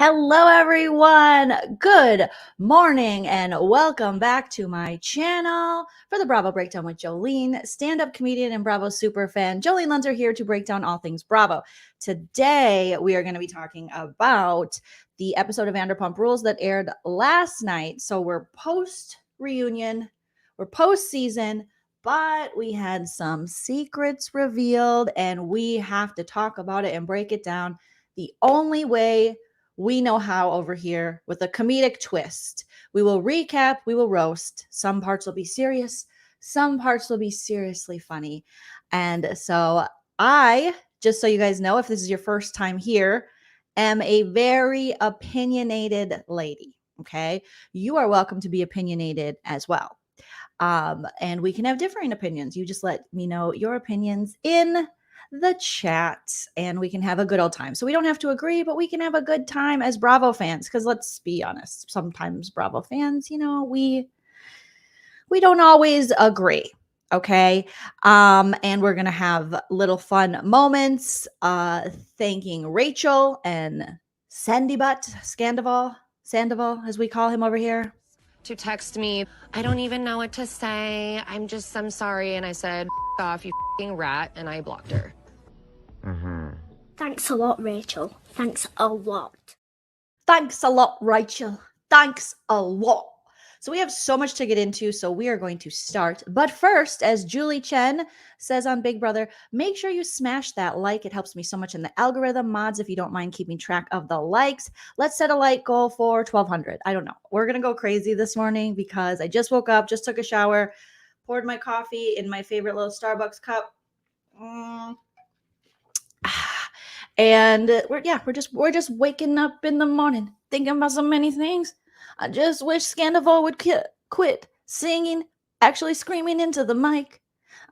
Hello, everyone. Good morning, and welcome back to my channel for the Bravo Breakdown with Joleen, stand-up comedian and Bravo superfan. Joleen Lunzer here to break down all things Bravo. Today, we are going to be talking about the episode of Vanderpump Rules that aired last night. So we're post-reunion, we're post-season, but we had some secrets revealed, and we have to talk about it and break it down the only way we know how over here, with a comedic twist. We will recap, we will roast. Some parts will be serious, some parts will be seriously funny. And so just so you guys know, if this is your first time here, am a very opinionated lady, okay? You are welcome to be opinionated as well. And we can have differing opinions. You just let me know your opinions in the chat and we can have a good old time. So we don't have to agree, but we can have a good time as Bravo fans, because let's be honest, sometimes Bravo fans, we don't always agree. Okay. And we're gonna have little fun moments, thanking Rachel and Scandoval, as we call him over here. To text me, I don't even know what to say. I'm sorry. And I said, off, you rat, and I blocked her. Thanks a lot, Rachel. Thanks a lot. Thanks a lot, Rachel. Thanks a lot. So we have so much to get into, so we are going to start. But first, as Julie Chen says on Big Brother, make sure you smash that like. It helps me so much in the algorithm. Mods, if you don't mind keeping track of the likes, let's set a like goal for 1,200. I don't know. We're going to go crazy this morning because I just woke up, just took a shower, poured my coffee in my favorite little Starbucks cup. And we're just waking up in the morning thinking about so many things. I just wish Scandoval would quit singing, actually screaming into the mic.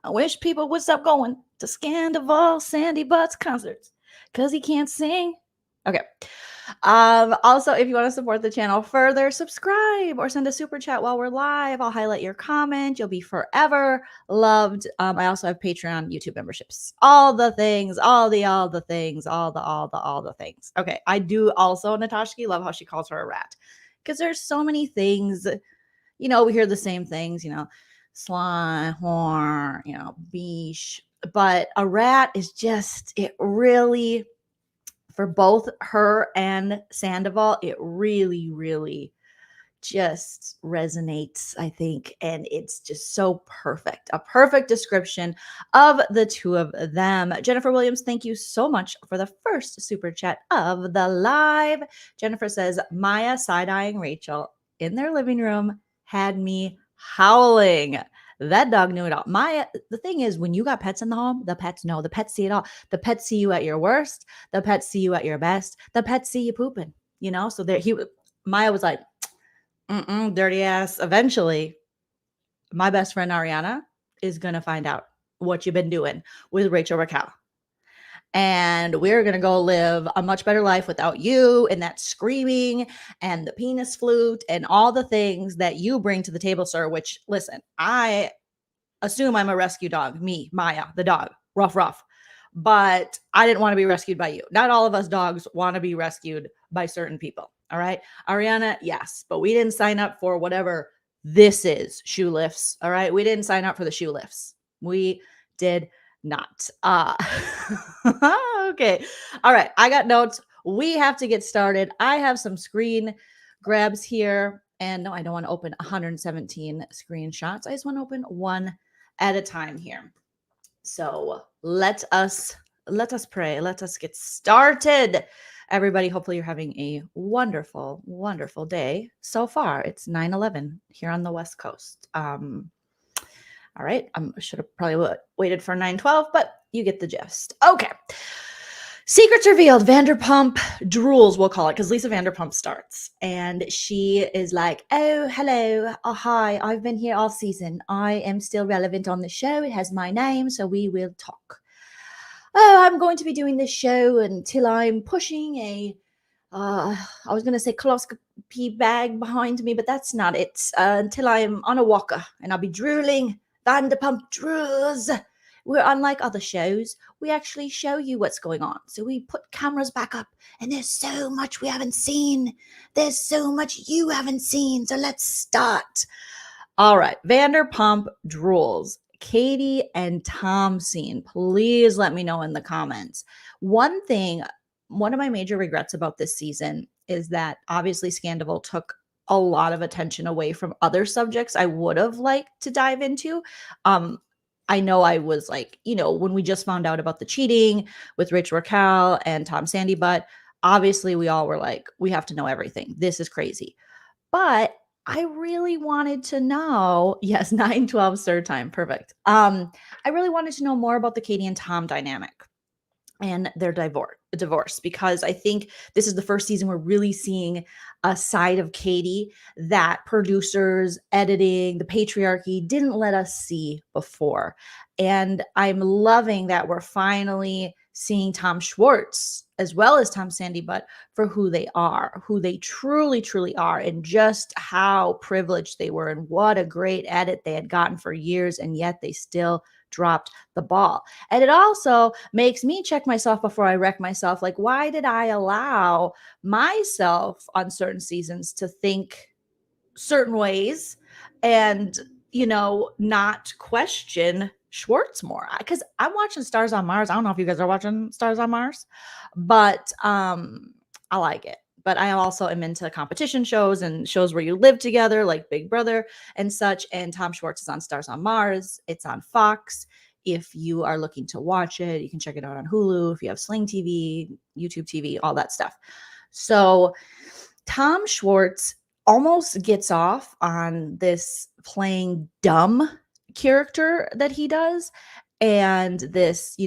I wish people would stop going to Scandoval Sandy Butts concerts because he can't sing. Okay. Also, if you want to support the channel further, subscribe or send a super chat while we're live. I'll highlight your comment. You'll be forever loved. I also have Patreon, YouTube memberships, all the things, all the things. Okay. I do also, Natashki, love how she calls her a rat because there's so many things, we hear the same things, slime, whore, beesh, but a rat is just, it really, for both her and Sandoval, it really, really just resonates, I think. And it's just so perfect. A perfect description of the two of them. Jennifer Williams, thank you so much for the first super chat of the live. Jennifer says, Maya side-eyeing Rachel in their living room had me howling. That dog knew it all. Maya, the thing is, when you got pets in the home, the pets know. The pets see it all. The pets see you at your worst. The pets see you at your best. The pets see you pooping, So Maya was like, dirty ass. Eventually, my best friend Ariana is going to find out what you've been doing with Rachel Raquel. And we're going to go live a much better life without you and that screaming and the penis flute and all the things that you bring to the table, sir, which, listen, I assume I'm a rescue dog. Me, Maya, the dog. Rough. But I didn't want to be rescued by you. Not all of us dogs want to be rescued by certain people. All right. Ariana, yes. But we didn't sign up for whatever this is, shoe lifts. All right. We didn't sign up for the shoe lifts. We did not. Okay. All right. I got notes. We have to get started. I have some screen grabs here. And no, I don't want to open 117 screenshots. I just want to open one at a time here. So let us pray. Let us get started. Everybody, hopefully you're having a wonderful, wonderful day so far. It's 9/11 here on the West Coast. All right. I should have probably waited for 9:12, but you get the gist. Okay. Secrets revealed. Vanderpump Rules, we'll call it, because Lisa Vanderpump starts. And she is like, oh, hello. Oh, hi. I've been here all season. I am still relevant on the show. It has my name, so we will talk. Oh, I'm going to be doing this show until I'm pushing I was going to say coloscopy bag behind me, but that's not it. Until I'm on a walker and I'll be drooling Vanderpump Rules We're unlike other shows. We actually show you what's going on. So we put cameras back up, and there's so much we haven't seen. There's so much you haven't seen. So let's start. All right, Vanderpump Rules. Katie and Tom scene. Please let me know in the comments. One of my major regrets about this season is that obviously Scandoval took a lot of attention away from other subjects I would have liked to dive into. I know I was like, when we just found out about the cheating with Rich Raquel and Tom Sandy Butt, obviously we all were like, we have to know everything. This is crazy. But I really wanted to know, yes, 9/12 third time, perfect. I really wanted to know more about the Katie and Tom dynamic and their divorce, because I think this is the first season we're really seeing a side of Katie that producers, editing, the patriarchy didn't let us see before. And I'm loving that we're finally seeing Tom Schwartz as well as Tom Sandy Butt for who they are, who they truly, truly are, and just how privileged they were and what a great edit they had gotten for years, and yet they still dropped the ball. And it also makes me check myself before I wreck myself. Like, why did I allow myself on certain seasons to think certain ways and, not question Schwartz more? Because I'm watching Stars on Mars. I don't know if you guys are watching Stars on Mars, but I like it. But I also am into competition shows and shows where you live together, like Big Brother and such. And Tom Schwartz is on Stars on Mars. It's on Fox. If you are looking to watch it, you can check it out on Hulu. If you have Sling TV, YouTube TV, all that stuff. So Tom Schwartz almost gets off on this playing dumb character that he does, and this,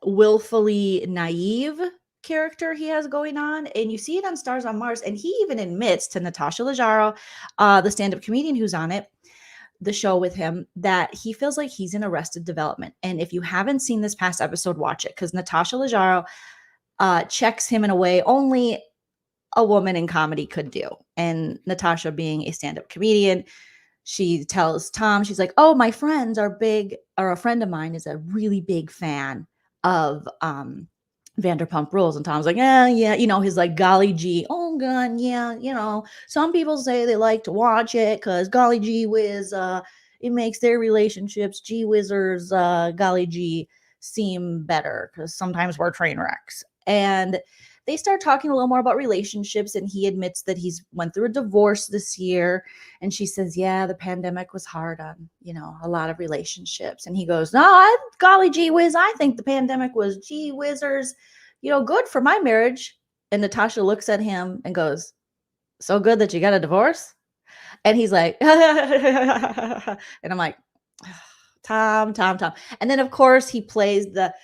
willfully naive character he has going on. And you see it on Stars on Mars. And he even admits to Natasha Leggero, the stand-up comedian who's on it, the show with him, that he feels like he's in Arrested Development. And if you haven't seen this past episode, watch it, because Natasha Leggero checks him in a way only a woman in comedy could do. And Natasha, being a stand-up comedian, she tells Tom, she's like, oh, my friends are big, or a friend of mine is a really big fan of Vanderpump Rules. And Tom's like, yeah, his like, golly gee, oh god, yeah, some people say they like to watch it because golly gee whiz, it makes their relationships, gee whizzers, golly gee, seem better, because sometimes we're train wrecks. And they start talking a little more about relationships, and he admits that he's went through a divorce this year. And she says, yeah, the pandemic was hard on, a lot of relationships. And he goes, no, golly gee whiz, I think the pandemic was gee whizzers, good for my marriage. And Natasha looks at him and goes, so good that you got a divorce? And he's like, and I'm like, Tom. And then of course he plays the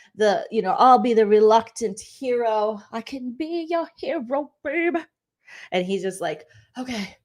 I'll be the reluctant hero. I can be your hero, babe. And he's just like, okay,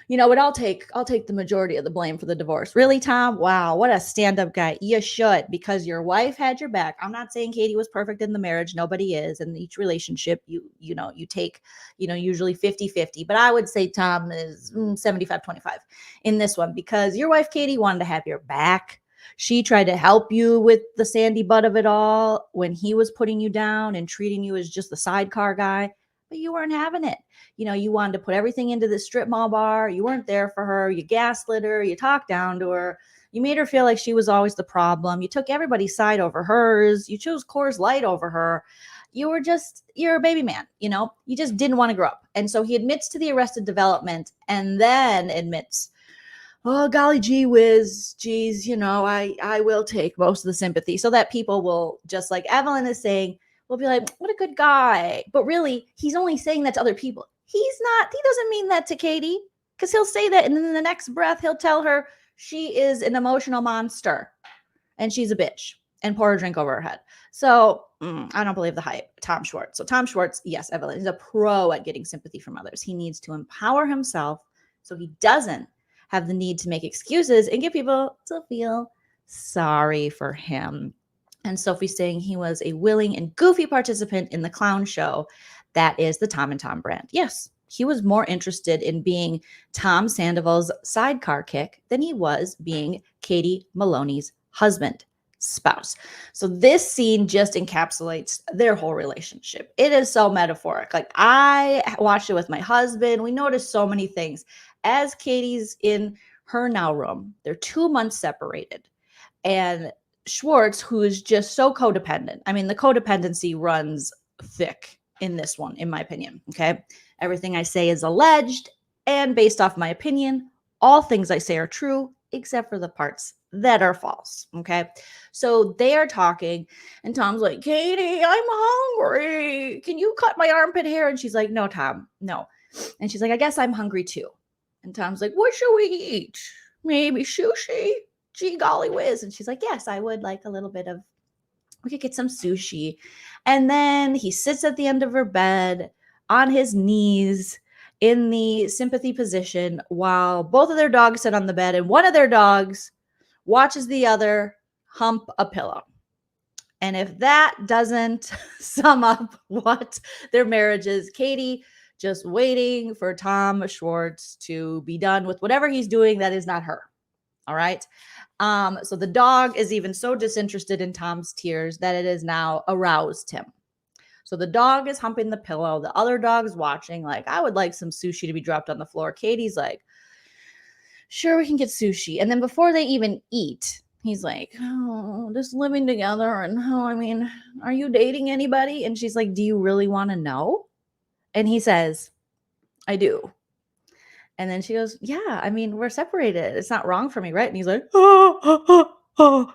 but I'll take the majority of the blame for the divorce. Really, Tom? Wow, what a stand-up guy. You should, because your wife had your back. I'm not saying Katie was perfect in the marriage. Nobody is. In each relationship, you take, usually 50-50. But I would say Tom is 75-25 in this one, because your wife, Katie, wanted to have your back. She tried to help you with the Sandy Butt of it all when he was putting you down and treating you as just the sidecar guy, but you weren't having it. You wanted to put everything into this strip mall bar. You weren't there for her. You gaslit her. You talked down to her. You made her feel like she was always the problem. You took everybody's side over hers. You chose Coors Light over her. You're a baby man. You just didn't want to grow up. And so he admits to the Arrested Development, and then admits, oh, golly gee whiz, geez, I will take most of the sympathy, so that people will, just like Evelyn is saying, will be like, what a good guy. But really, he's only saying that to other people. He doesn't mean that to Katie, because he'll say that, and then in the next breath, he'll tell her she is an emotional monster and she's a bitch and pour a drink over her head. So I don't believe the hype. Tom Schwartz. So Tom Schwartz, yes, Evelyn, is a pro at getting sympathy from others. He needs to empower himself so he doesn't have the need to make excuses and get people to feel sorry for him. And Sophie's saying he was a willing and goofy participant in the clown show that is the Tom and Tom brand. Yes, he was more interested in being Tom Sandoval's sidecar kick than he was being Katie Maloney's husband. spouse. So this scene just encapsulates their whole relationship. It is so metaphoric. Like, I watched it with my husband. We noticed so many things. As Katie's in her now room, they're 2 months separated. And Schwartz, who is just so codependent. I mean, the codependency runs thick in this one, in my opinion. Okay. Everything I say is alleged and based off my opinion. All things I say are true, except for the parts that are false. Okay. So they are talking, and Tom's like, Katie, I'm hungry. Can you cut my armpit hair? And she's like, no, Tom, no. And she's like, I guess I'm hungry too. And Tom's like, what should we eat? Maybe sushi? Gee golly whiz. And she's like, yes, I would like a little bit of, we could get some sushi. And then he sits at the end of her bed on his knees in the sympathy position while both of their dogs sit on the bed, and one of their dogs watches the other hump a pillow. And if that doesn't sum up what their marriage is, Katie just waiting for Tom Schwartz to be done with whatever he's doing that is not her. All right. So the dog is even so disinterested in Tom's tears that it has now aroused him. So the dog is humping the pillow. The other dog's watching, like, I would like some sushi to be dropped on the floor. Katie's like, sure, we can get sushi. And then before they even eat, he's like, oh, just living together. And I mean, are you dating anybody? And she's like, do you really want to know? And he says, I do. And then she goes, yeah, I mean, we're separated. It's not wrong for me, right? And he's like, oh.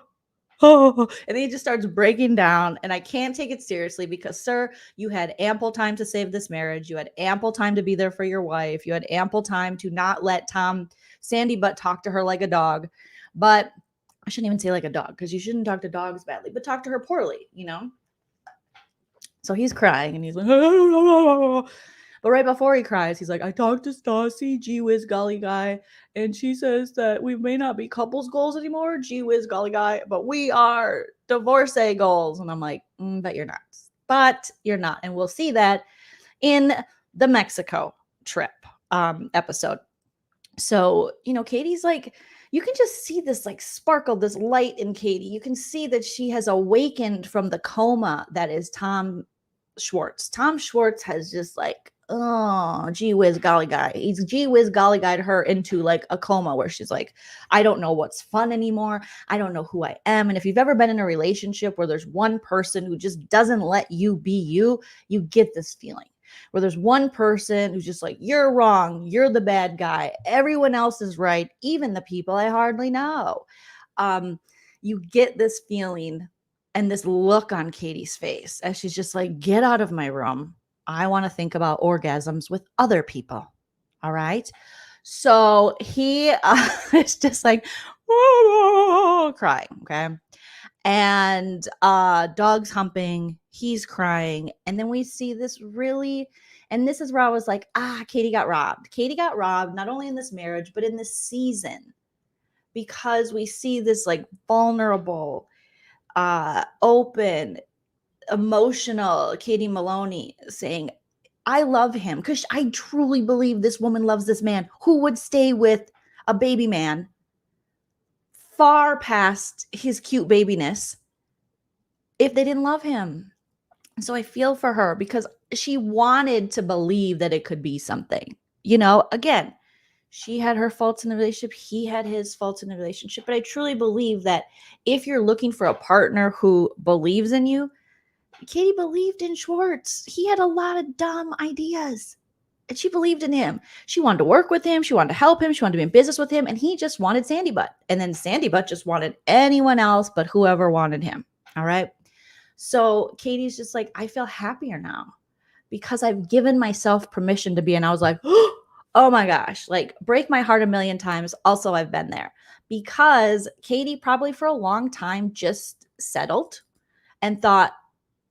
And then he just starts breaking down. And I can't take it seriously because, sir, you had ample time to save this marriage. You had ample time to be there for your wife. You had ample time to not let Tom Sandy Butt talk to her like a dog. But I shouldn't even say like a dog, because you shouldn't talk to dogs badly, but talk to her poorly, you know? So he's crying and he's like, but right before he cries, he's like, I talked to Stassi, gee whiz golly guy, and she says that we may not be couples goals anymore, gee whiz golly guy, but we are divorcee goals. And I'm like, but you're not. But you're not. And we'll see that in the Mexico trip episode. So, you know, Katie's like, you can just see this like sparkle, this light in Katie. You can see that she has awakened from the coma that is Tom Schwartz. Tom Schwartz has just like, oh, gee whiz golly guy. He's gee whiz golly guyed her into like a coma where she's like, I don't know what's fun anymore. I don't know who I am. And if you've ever been in a relationship where there's one person who just doesn't let you be you, you get this feeling. Where there's one person who's just like, you're wrong, you're the bad guy, everyone else is right, even the people I hardly know. You get this feeling and this look on Katie's face as she's just like, get out of my room. I want to think about orgasms with other people. All right. So he is just like, crying. Okay. And dog's humping, he's crying. And then we see this really, and this is where I was like, Katie got robbed. Katie got robbed, not only in this marriage, but in this season, because we see this like vulnerable, open, emotional Katie Maloney saying, I love him because I truly believe this woman loves this man who would stay with a baby man far past his cute babiness if they didn't love him. So I feel for her because she wanted to believe that it could be something. You know, again, she had her faults in the relationship. He had his faults in the relationship. But I truly believe that if you're looking for a partner who believes in you, Katie believed in Schwartz. He had a lot of dumb ideas. And she believed in him. She wanted to work with him. She wanted to help him. She wanted to be in business with him. And he just wanted Sandy Butt. And then Sandy Butt just wanted anyone else but whoever wanted him. All right. So Katie's just like, I feel happier now because I've given myself permission to be. And I was like, oh my gosh, like break my heart a million times. Also, I've been there because Katie probably for a long time just settled and thought,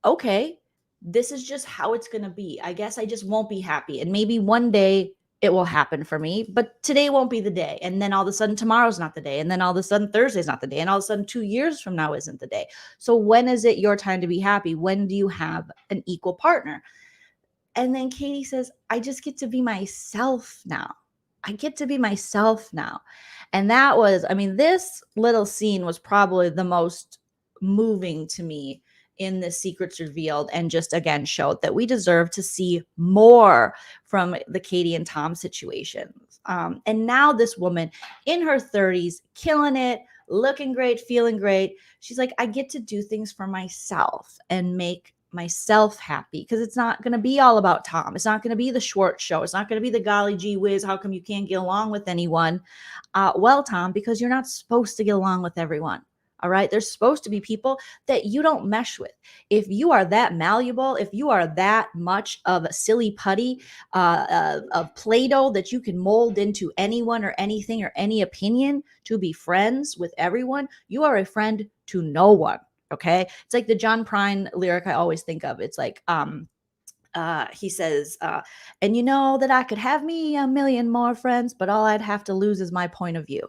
okay, this is just how it's going to be. I guess I just won't be happy. And maybe one day it will happen for me, but today won't be the day. And then all of a sudden tomorrow's not the day. And then all of a sudden Thursday's not the day. And all of a sudden 2 years from now isn't the day. So when is it your time to be happy? When do you have an equal partner? And then Katie says, I just get to be myself now. I get to be myself now. And that was, I mean, this little scene was probably the most moving to me in the Secrets Revealed, and just again showed that we deserve to see more from the Katie and Tom situations. And now this woman in her 30s, killing it, looking great, feeling great. She's like, I get to do things for myself and make myself happy, because it's not going to be all about Tom. It's not going to be the Schwartz show. It's not going to be the golly gee whiz, how come you can't get along with anyone? Well, Tom, because you're not supposed to get along with everyone. All right. There's supposed to be people that you don't mesh with. If you are that malleable, if you are that much of a silly putty, of Play-Doh that you can mold into anyone or anything or any opinion to be friends with everyone, you are a friend to no one. Okay. It's like the John Prine lyric I always think of. It's like, he says, and you know that I could have me a million more friends, but all I'd have to lose is my point of view.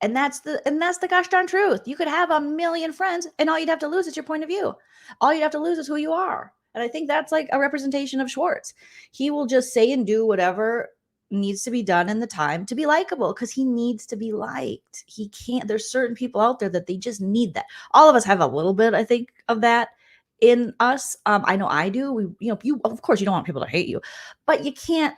And that's the gosh darn truth. You could have a million friends and all you'd have to lose is your point of view. All you'd have to lose is who you are. And I think that's like a representation of Schwartz. He will just say and do whatever needs to be done in the time to be likable, because he needs to be liked. He can't, there's certain people out there that they just need that. All of us have a little bit, I think, of that in us. I know I do. You of course you don't want people to hate you, but you can't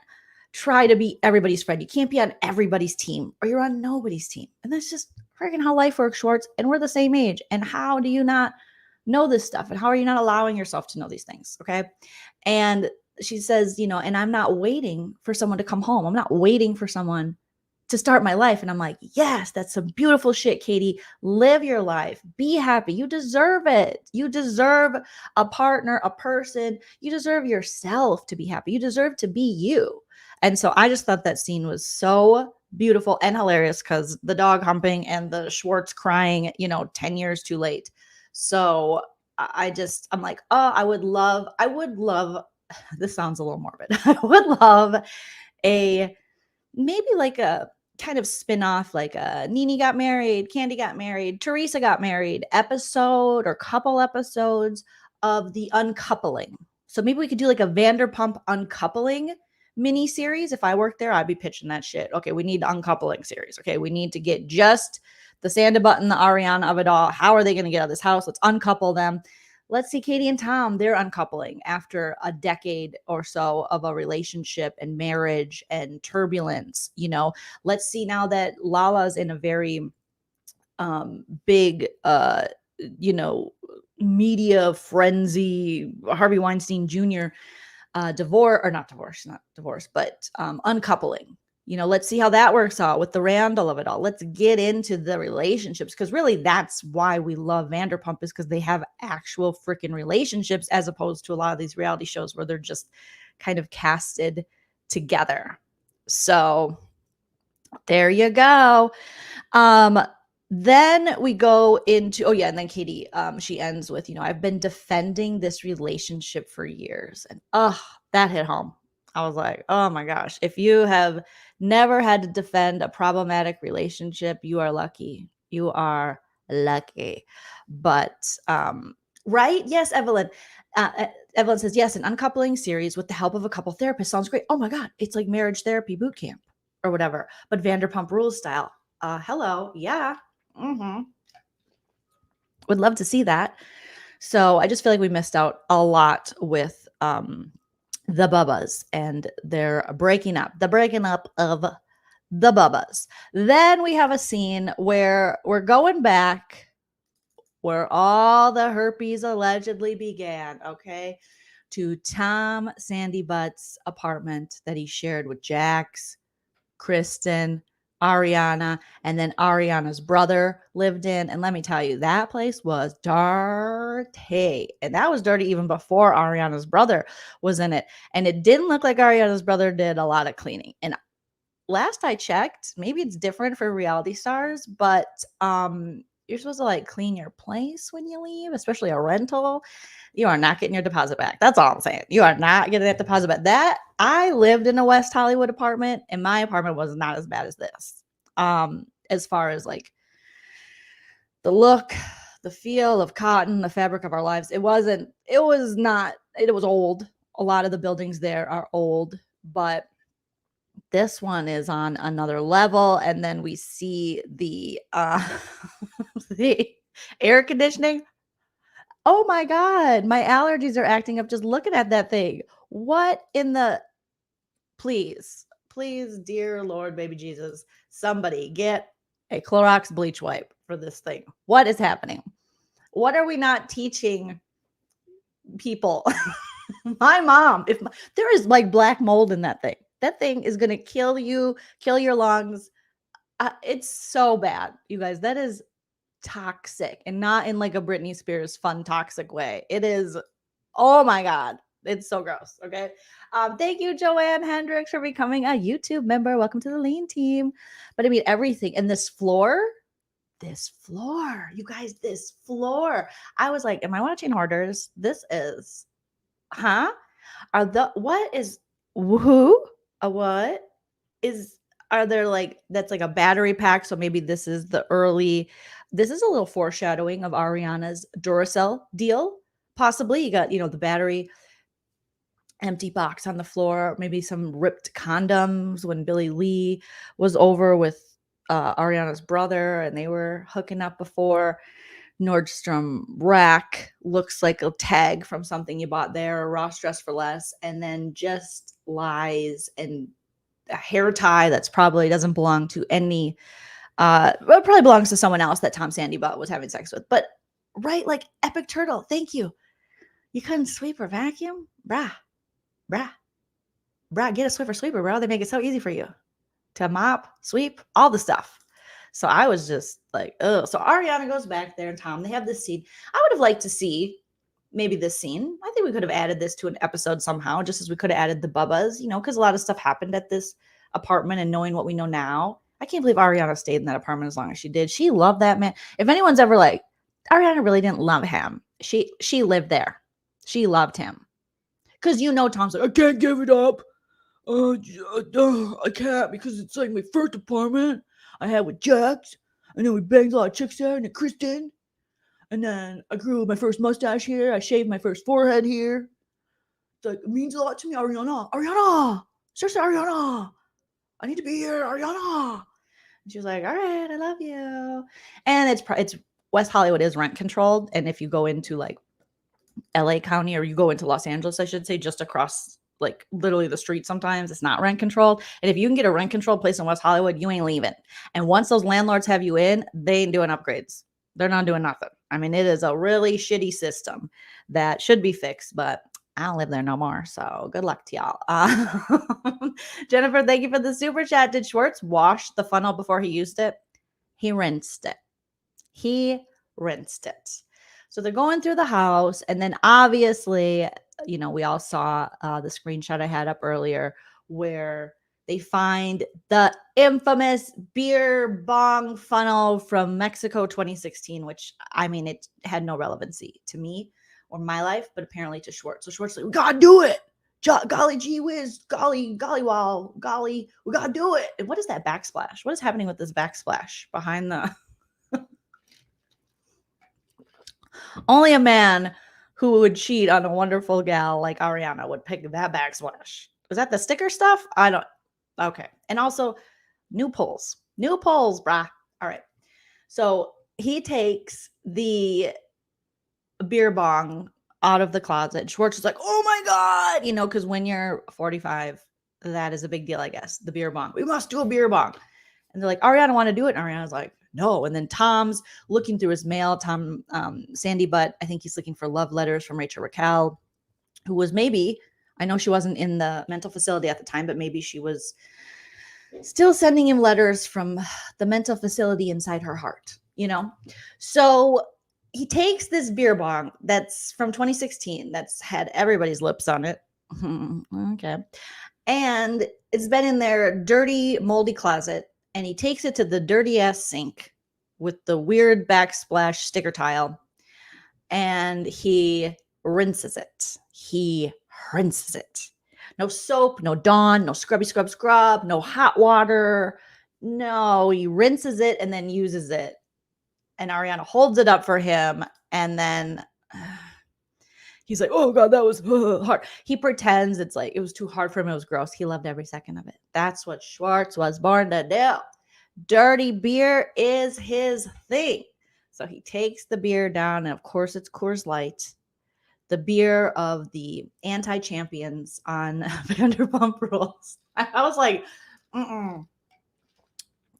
try to be everybody's friend. You can't be on everybody's team, or you're on nobody's team. And that's just freaking how life works, Schwartz. And we're the same age. And how do you not know this stuff? And how are you not allowing yourself to know these things? Okay. And she says, and I'm not waiting for someone to come home. I'm not waiting for someone to start my life. And I'm like, yes, that's some beautiful shit, Katie. Live your life. Be happy. You deserve it. You deserve a partner, a person. You deserve yourself to be happy. You deserve to be you. And so I just thought that scene was so beautiful and hilarious, because the dog humping and the Schwartz crying, 10 years too late. So I'm like, oh, I would love, this sounds a little morbid. I would love maybe like a kind of spin-off, like a Nene got married, Candy got married, Teresa got married episode or couple episodes of the uncoupling. So maybe we could do like a Vanderpump uncoupling mini series. If I worked there, I'd be pitching that shit. Okay, we need uncoupling series. Okay, we need to get just the Sandoval and the Ariana of it all. How are they going to get out of this house? Let's uncouple them. Let's see Katie and Tom, they're uncoupling after a decade or so of a relationship and marriage and turbulence. Let's see now that Lala's in a very big, media frenzy, Harvey Weinstein Jr. Not divorce, but uncoupling. Let's see how that works out with the Randall of it all. Let's get into the relationships, because really that's why we love Vanderpump, is because they have actual freaking relationships, as opposed to a lot of these reality shows where they're just kind of casted together. So there you go. Then we go into, and then Katie, she ends with, I've been defending this relationship for years. And that hit home. I was like, oh my gosh, if you have never had to defend a problematic relationship, you are lucky. You are lucky. But, right? Yes, Evelyn. Evelyn says, yes, an uncoupling series with the help of a couple therapists sounds great. Oh my God, it's like marriage therapy boot camp or whatever, but Vanderpump Rules style. Hello. Yeah. Would love to see that. So I just feel like we missed out a lot with the Bubbas and their breaking up of the Bubbas. Then we have a scene where we're going back where all the herpes allegedly began, okay, to Tom Sandy Butt's apartment that he shared with Jax, Kristen, Ariana, and then Ariana's brother lived in. And let me tell you, that place was dirty. And that was dirty even before Ariana's brother was in it. And it didn't look like Ariana's brother did a lot of cleaning. And last I checked, maybe it's different for reality stars, but you're supposed to like clean your place when you leave, especially a rental. You are not getting your deposit back. That's all I'm saying. You are not getting that deposit back. That I lived in a West Hollywood apartment, and my apartment was not as bad as this. As far as like the look, the feel of cotton, the fabric of our lives, it was old. A lot of the buildings there are old, but this one is on another level. And then we see the Air conditioning. Oh my God. My allergies are acting up just looking at that thing. What in the please, please, dear Lord, baby Jesus, somebody get a Clorox bleach wipe for this thing. What is happening? What are we not teaching people? My mom, there is like black mold in that thing is going to kill you, kill your lungs. It's so bad, you guys. That is toxic, and not in like a Britney Spears fun toxic way. It is, oh my God. It's so gross. Okay. Thank you, Joanne Hendricks, for becoming a YouTube member. Welcome to the Lean team. But I mean, everything. And this floor, you guys, this floor. I was like, am I watching Hoarders? This is, huh? What is, who? What is, are there like, that's like a battery pack. So maybe this is the early, this is a little foreshadowing of Ariana's Duracell deal. Possibly you got, the battery empty box on the floor, maybe some ripped condoms when Billy Lee was over with Ariana's brother and they were hooking up before. Nordstrom rack looks like a tag from something you bought there, Ross Dress for Less, and then just lies and a hair tie that's probably doesn't belong to any well, it probably belongs to someone else that Tom Sandoval was having sex with. But right, like Epic Turtle, thank you. You couldn't sweep or vacuum? Brah. Get a Swiffer sweeper, bro. They make it so easy for you to mop, sweep, all the stuff. So I was just like, oh. So Ariana goes back there and Tom, they have this scene. I would have liked to see maybe this scene. I think we could have added this to an episode somehow, just as we could have added the Bubbas, because a lot of stuff happened at this apartment, and knowing what we know now, I can't believe Ariana stayed in that apartment as long as she did. She loved that man. If anyone's ever like, Ariana really didn't love him, she lived there. She loved him. Because Tom's like, I can't give it up. I can't, because it's like my first apartment I had with Jax. And then we banged a lot of chicks there, and then Kristen. And then I grew my first mustache here. I shaved my first forehead here. It's like, it means a lot to me, Ariana. Seriously, Ariana. I need to be here, Ariana. And she was like, all right, I love you. And it's West Hollywood is rent controlled. And if you go into like LA County, or you go into Los Angeles, I should say, just across like literally the street, sometimes it's not rent controlled. And if you can get a rent controlled place in West Hollywood, you ain't leaving. And once those landlords have you in, they ain't doing upgrades. They're not doing nothing. I mean, it is a really shitty system that should be fixed, but I don't live there no more. So good luck to y'all. Jennifer, thank you for the super chat. Did Schwartz wash the funnel before he used it? He rinsed it. So they're going through the house, and then obviously, we all saw the screenshot I had up earlier where they find the infamous beer bong funnel from Mexico 2016, which, I mean, it had no relevancy to me or my life, but apparently to Schwartz. So Schwartz like, we gotta do it. Golly gee whiz, golly wall, golly, we gotta do it. And what is that backsplash? What is happening with this backsplash behind the... Only a man who would cheat on a wonderful gal like Ariana would pick that backsplash. Was that the sticker stuff? Okay. And also new poles, brah. All right. So he takes the beer bong out of the closet. Schwartz is like, oh my God, because when you're 45, that is a big deal, I guess. The beer bong. We must do a beer bong. And they're like, Ariana want to do it? And Ariana's like, no. And then Tom's looking through his mail. Tom, Sandy Butt, I think he's looking for love letters from Rachel Raquel, who was maybe, I know she wasn't in the mental facility at the time, but maybe she was still sending him letters from the mental facility inside her heart, So he takes this beer bong that's from 2016 that's had everybody's lips on it. Okay. And it's been in their dirty, moldy closet. And he takes it to the dirty ass sink with the weird backsplash sticker tile. And he rinses it. No soap, no Dawn, no scrub, no hot water. No, he rinses it and then uses it. And Ariana holds it up for him. And then he's like, oh God, that was hard. He pretends it's like, it was too hard for him. It was gross. He loved every second of it. That's what Schwartz was born to do. Dirty beer is his thing. So he takes the beer down, and of course it's Coors Light, the beer of the anti-champions on Vanderpump Rules. I was like, mm-mm.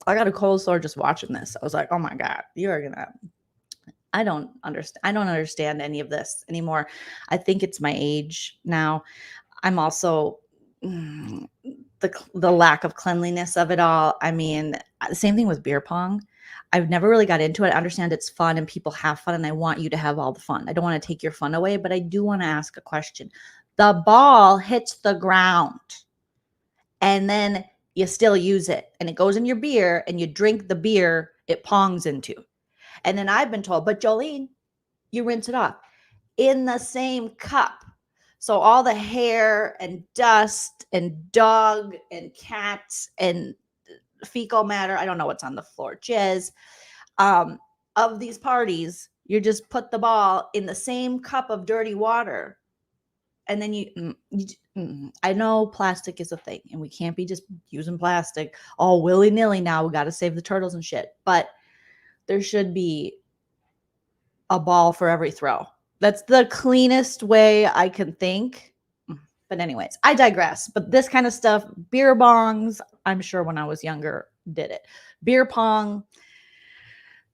I got a cold sore just watching this. I was like, oh my God, you are gonna. I don't understand any of this anymore. I think it's my age now. I'm also the lack of cleanliness of it all. I mean, the same thing with beer pong. I've never really got into it. I understand it's fun and people have fun, and I want you to have all the fun. I don't want to take your fun away, but I do want to ask a question. The ball hits the ground and then you still use it, and it goes in your beer, and you drink the beer it pongs into. And then I've been told, but Joleen, you rinse it off in the same cup. So all the hair and dust and dog and cats and fecal matter, I don't know what's on the floor, jizz, of these parties, you just put the ball in the same cup of dirty water. And then I know plastic is a thing, and we can't be just using plastic all willy-nilly now. We got to save the turtles and shit. But there should be a ball for every throw. That's the cleanest way I can think. But anyways, I digress. But this kind of stuff, beer bongs, I'm sure when I was younger did it. Beer pong,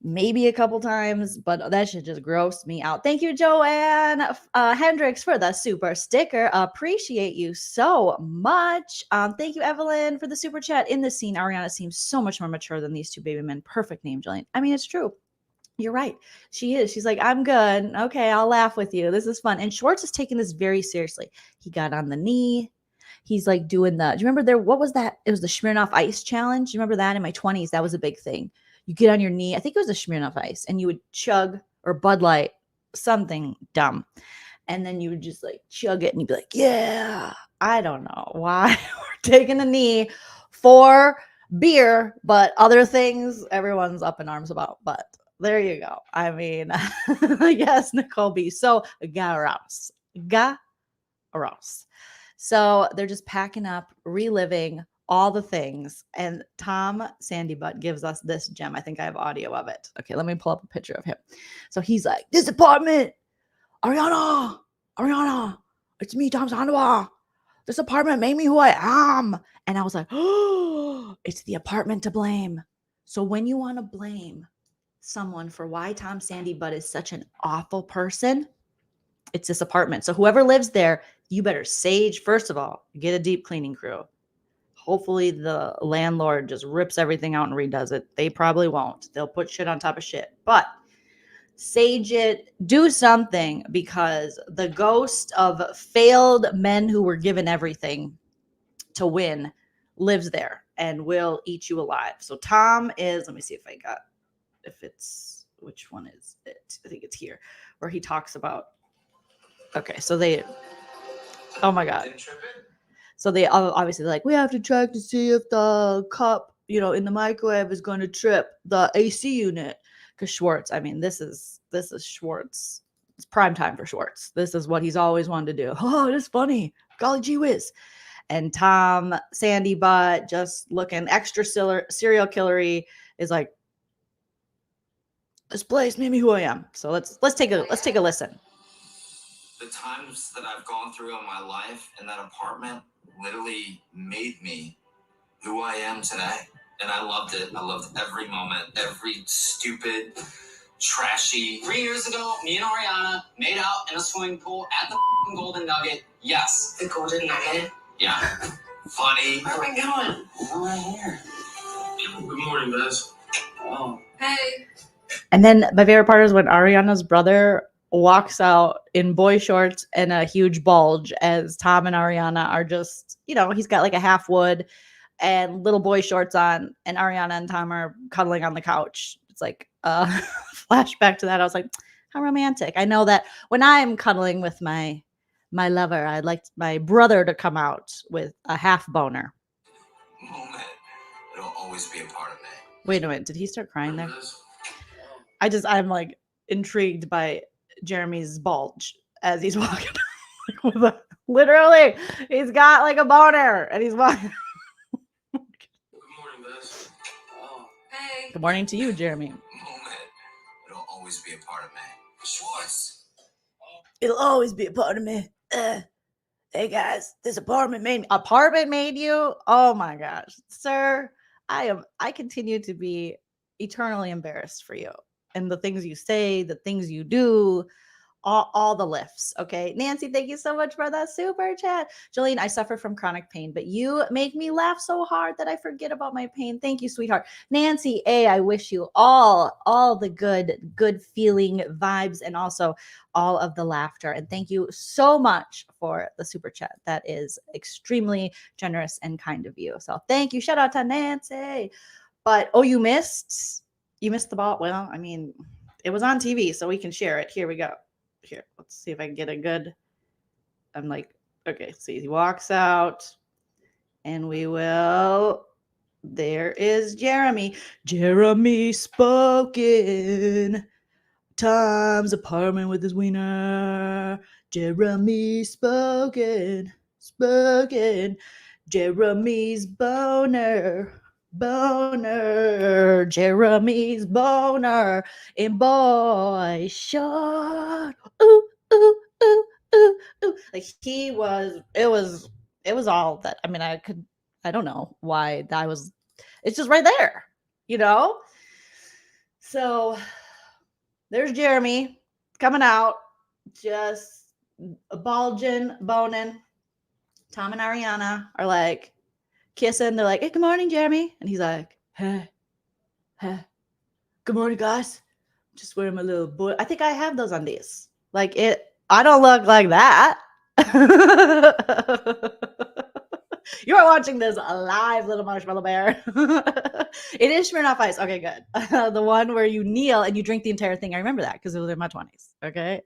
maybe a couple times, but that should just gross me out. Thank you, Joanne Hendricks, for the super sticker. Appreciate you so much. Thank you, Evelyn, for the super chat. In this scene, Ariana seems so much more mature than these two baby men. Perfect name, Jillian. I mean, it's true. You're right. She is. She's like, I'm good. Okay, I'll laugh with you. This is fun. And Schwartz is taking this very seriously. He got on the knee. He's like doing do you remember what was that? It was the Smirnoff Ice challenge. You remember that in my 20s? That was a big thing. You get on your knee. I think it was a Smirnoff Ice, and you would chug, or Bud Light, something dumb. And then you would just like chug it, and you'd be like, yeah. I don't know why we're taking a knee for beer, but other things everyone's up in arms about. But there you go. I mean, yes, Nicole B. So, garos. So they're just packing up, reliving all the things. And Tom Sandy Butt gives us this gem. I think I have audio of it. Okay, let me pull up a picture of him. So he's like, this apartment, Ariana, it's me, Tom Sandoval. This apartment made me who I am. And I was like, oh, it's the apartment to blame. So when you want to blame someone for why Tom Sandy Butt is such an awful person, it's this apartment. So whoever lives there, you better first of all, get a deep cleaning crew. Hopefully the landlord just rips everything out and redoes it. They probably won't. They'll put shit on top of shit. But sage it, do something, because the ghost of failed men who were given everything to win lives there and will eat you alive. So Tom is, let me see which one is it? I think it's here, where he talks about, okay, so oh my God. So they obviously like, we have to check to see if the cup, in the microwave is going to trip the AC unit. Because Schwartz, I mean, this is Schwartz. It's prime time for Schwartz. This is what he's always wanted to do. Oh, it is funny. Golly gee whiz. And Tom Sandy Butt, just looking extra serial killery, is like, this place made me who I am. So let's take a listen. The times that I've gone through in my life in that apartment literally made me who I am today. And I loved it. I loved every moment, every stupid, trashy. 3 years ago, me and Ariana made out in a swimming pool at the Golden Nugget. Yes. The Golden Nugget? Yeah. Funny. Where are we going? We're right here. Good morning, guys. Oh. Hey. And then my favorite part is when Ariana's brother walks out in boy shorts and a huge bulge, as Tom and Ariana are just, he's got like a half wood and little boy shorts on, and Ariana and Tom are cuddling on the couch. It's like flashback to that. I was like, how romantic. I know that when I'm cuddling with my lover, I'd like my brother to come out with a half boner. Moment. It'll always be a part of me. Wait a minute. Did he start crying there? I'm like intrigued by Jeremy's bulge as he's walking. Literally, he's got like a boner and he's walking. Good morning, guys. Oh. Hey. Good morning to you, Jeremy. Moment. It'll always always be a part of me. Schwartz. It'll always be a part of me. Hey guys, this apartment made you? Oh my gosh, sir. I continue to be eternally embarrassed for you and the things you say, the things you do, all the lifts. Okay. Nancy, thank you so much for that super chat. Joleen, I suffer from chronic pain, but you make me laugh so hard that I forget about my pain. Thank you, sweetheart. Nancy A, I wish you all the good feeling vibes and also all of the laughter. And thank you so much for the super chat. That is extremely generous and kind of you. So thank you. Shout out to Nancy. But you missed the ball. Well, I mean, it was on TV, so we can share it. Here we go. Here, let's see if I can get a good. I'm like, okay, so he walks out and we will. There is Jeremy. Jeremy spoken. Tom's apartment with his wiener. Jeremy spoken. Jeremy's boner. Jeremy's boner. And boy, shot. Ooh, ooh, ooh, ooh, ooh. Like it was all that. I mean, I don't know why that was, it's just right there, you know? So there's Jeremy coming out, just bulging, boning. Tom and Ariana are like kissing. They're like, hey, good morning, Jeremy. And he's like, hey, good morning, guys. Just wearing my little boy. I think I have those undies. Like I don't look like that. You are watching this live, little marshmallow bear. It is Smirnoff Ice. Okay, good. The one where you kneel and you drink the entire thing. I remember that because it was in my 20s. Okay.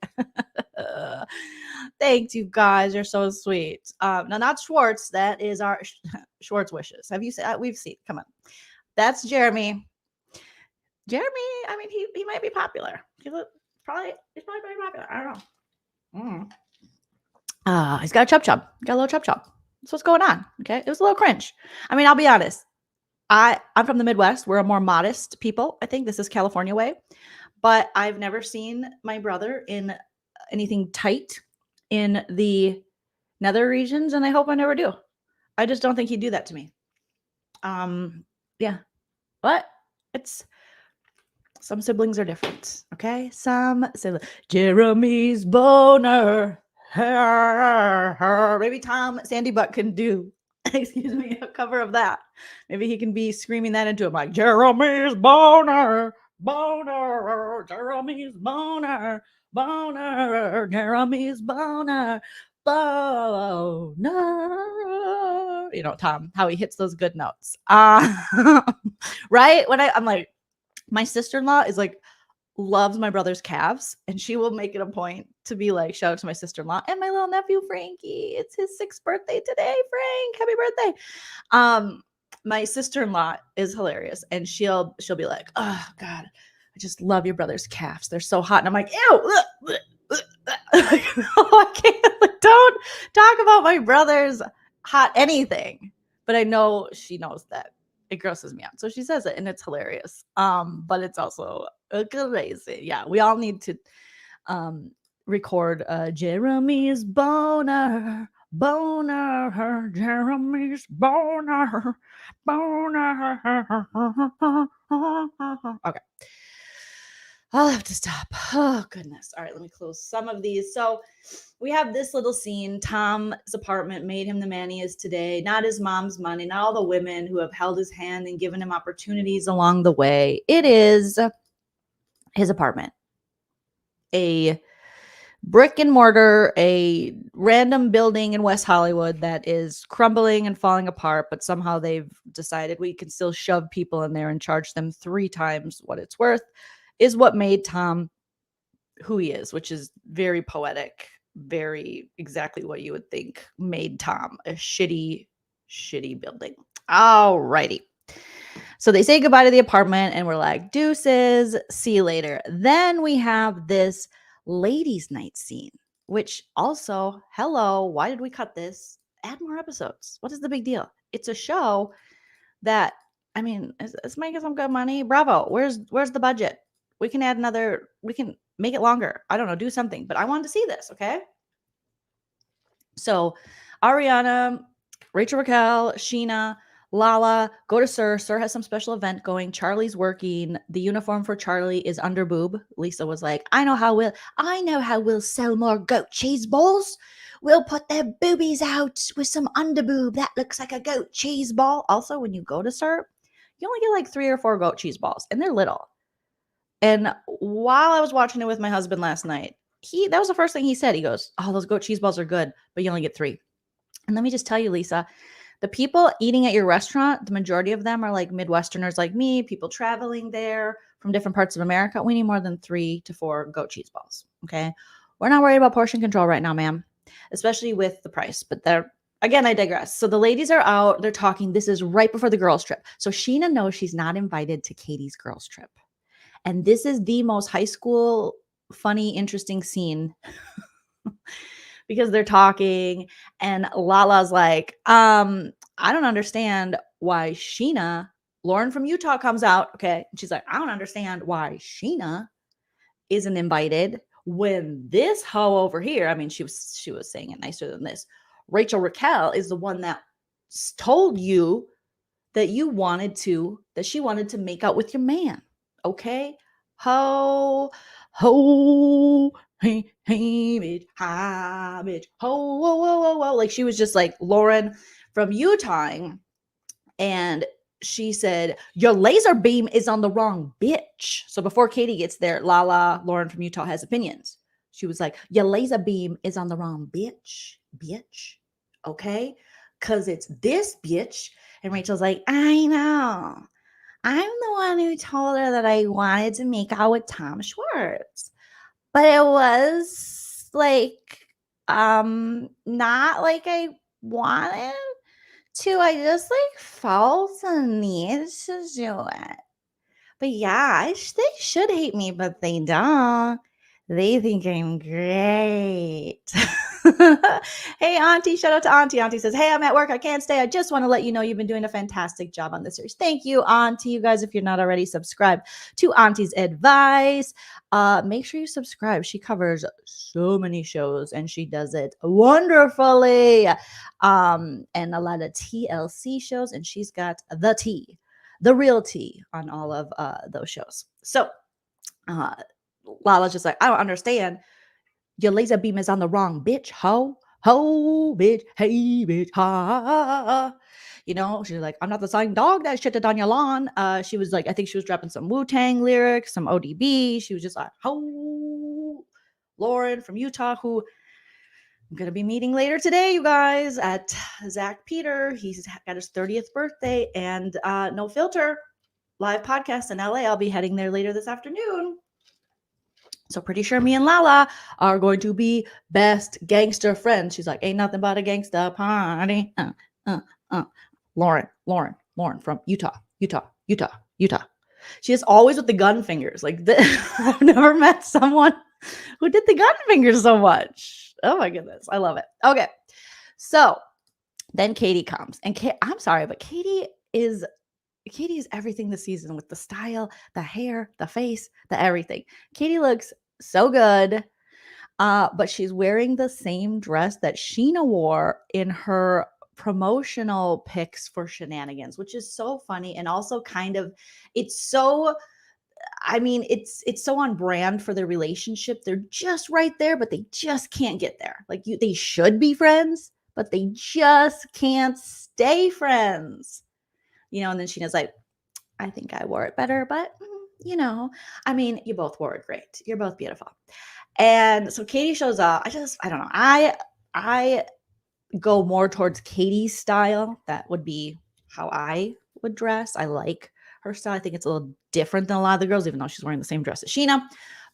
Thanks, you guys. You're so sweet. Now, not Schwartz. That is our Schwartz wishes. Have you seen? We've seen. Come on. That's Jeremy. Jeremy, I mean, he might be popular. He's probably very popular. I don't know. He's got a chub chub. Got a little chub chub. That's what's going on. Okay. It was a little cringe. I mean, I'll be honest. I'm from the Midwest. We're a more modest people. I think this is California way. But I've never seen my brother in anything tight in the nether regions, and I hope I never do. I just don't think he'd do that to me. Yeah. But it's some siblings are different. Okay. Some siblings. Jeremy's boner. Maybe Tom Sandy Butt can do, excuse me, a cover of that. Maybe he can be screaming that into a mic. Jeremy's boner, Jeremy's boner, Jeremy's boner, You know, Tom, how he hits those good notes. Right? When I'm like, my sister-in-law is like, loves my brother's calves, and she will make it a point to be like, shout out to my sister-in-law and my little nephew Frankie. It's his 6th birthday today. Frank, happy birthday. My sister-in-law is hilarious, and she'll be like, oh God, I just love your brother's calves. They're so hot. And I'm like, ew. I can't, like, don't talk about my brother's hot anything. But I know she knows that it grosses me out. So she says it, and it's hilarious. But it's also crazy. Yeah, we all need to record Jeremy's boner, Jeremy's boner. Okay. I'll have to stop. Oh, goodness. All right, let me close some of these. So we have this little scene. Tom's apartment made him the man he is today. Not his mom's money, not all the women who have held his hand and given him opportunities along the way. It is his apartment. A brick and mortar, a random building in West Hollywood that is crumbling and falling apart, but somehow they've decided we can still shove people in there and charge them 3 times what it's worth. Is what made Tom who he is, which is very poetic, very exactly what you would think made Tom a shitty building. All righty. So they say goodbye to the apartment and we're like, deuces, see you later. Then we have this ladies' night scene, which also, hello, why did we cut this? Add more episodes. What is the big deal? It's a show that, I mean, it's making some good money. Bravo. Where's the budget? We can add another, we can make it longer. I don't know, do something, but I wanted to see this, okay? So Ariana, Rachel Raquel, Sheena, Lala, go to Sir. Sir has some special event going. Charlie's working. The uniform for Charlie is under boob. Lisa was like, I know how we'll sell more goat cheese balls. We'll put their boobies out with some under boob. That looks like a goat cheese ball. Also, when you go to Sir, you only get like 3 or 4 goat cheese balls, and they're little. And while I was watching it with my husband last night, that was the first thing he said. He goes, oh, those goat cheese balls are good, but you only get 3. And let me just tell you, Lisa, the people eating at your restaurant, the majority of them are like Midwesterners like me, people traveling there from different parts of America. We need more than 3 to 4 goat cheese balls. Okay. We're not worried about portion control right now, ma'am, especially with the price. But again, I digress. So the ladies are out. They're talking. This is right before the girls' trip. So Sheena knows she's not invited to Katie's girls' trip. And this is the most high school, funny, interesting scene because they're talking and Lala's like, I don't understand why Lauren from Utah comes out. Okay. And she's like, I don't understand why Sheena isn't invited when this hoe over here, I mean, she was saying it nicer than this. Rachel Raquel is the one that told you that she wanted to make out with your man. Okay. Ho, hey, bitch, hi, bitch, ho, whoa, whoa, whoa, whoa. Like she was just like Lauren from Utah. And she said, your laser beam is on the wrong bitch. So before Katie gets there, Lauren from Utah has opinions. She was like, your laser beam is on the wrong bitch. Okay. Cause it's this bitch. And Rachel's like, I know. I'm the one who told her that I wanted to make out with Tom Schwartz. But it was like, not like I wanted to. I just like felt the need to do it. But yeah, they should hate me, but they don't. They think I'm great. Hey, Auntie. Shout out to Auntie. Auntie says, hey, I'm at work. I can't stay. I just want to let you know you've been doing a fantastic job on this series. Thank you, Auntie. You guys, if you're not already subscribed to Auntie's Advice, make sure you subscribe. She covers so many shows and she does it wonderfully. And a lot of TLC shows. And she's got the real tea on all of those shows. So, Lala's just like, I don't understand. Your laser beam is on the wrong bitch. Ho, bitch. Hey, bitch. Ha. You know, she's like, I'm not the same dog that shitted on your lawn. She was like, I think she was dropping some Wu-Tang lyrics, some ODB. She was just like, ho. Lauren from Utah, who I'm going to be meeting later today, you guys, at Zach Peter. He's got his 30th birthday and No Filter live podcast in LA. I'll be heading there later this afternoon. So pretty sure me and Lala are going to be best gangster friends. She's like, ain't nothing but a gangster party. Lauren from Utah. She is always with the gun fingers. Like I've never met someone who did the gun fingers so much. Oh my goodness. I love it. Okay. So then Katie comes and I'm sorry, but Katie is everything this season with the style, the hair, the face, the everything. Katie looks so good, but she's wearing the same dress that Sheena wore in her promotional pics for Shenanigans, which is so funny and also kind of, it's so on brand for their relationship. They're just right there, but they just can't get there. Like they should be friends, but they just can't stay friends. You know, and then Sheena's like, I think I wore it better, but you know, I mean, you both wore it great. You're both beautiful. And so Katie shows up. I don't know. I go more towards Katie's style. That would be how I would dress. I like her style. I think it's a little different than a lot of the girls, even though she's wearing the same dress as Sheena,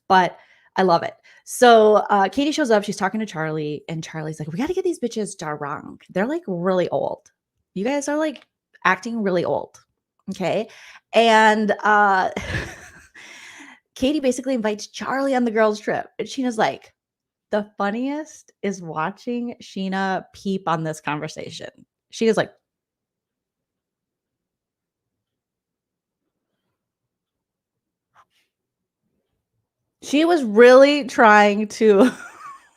but I love it. So Katie shows up. She's talking to Charlie and Charlie's like, we got to get these bitches drunk. They're like really old. You guys are like acting really old. Okay. And Katie basically invites Charlie on the girls' trip. And Sheena's like, the funniest is watching Sheena peep on this conversation. She is like, She was really trying to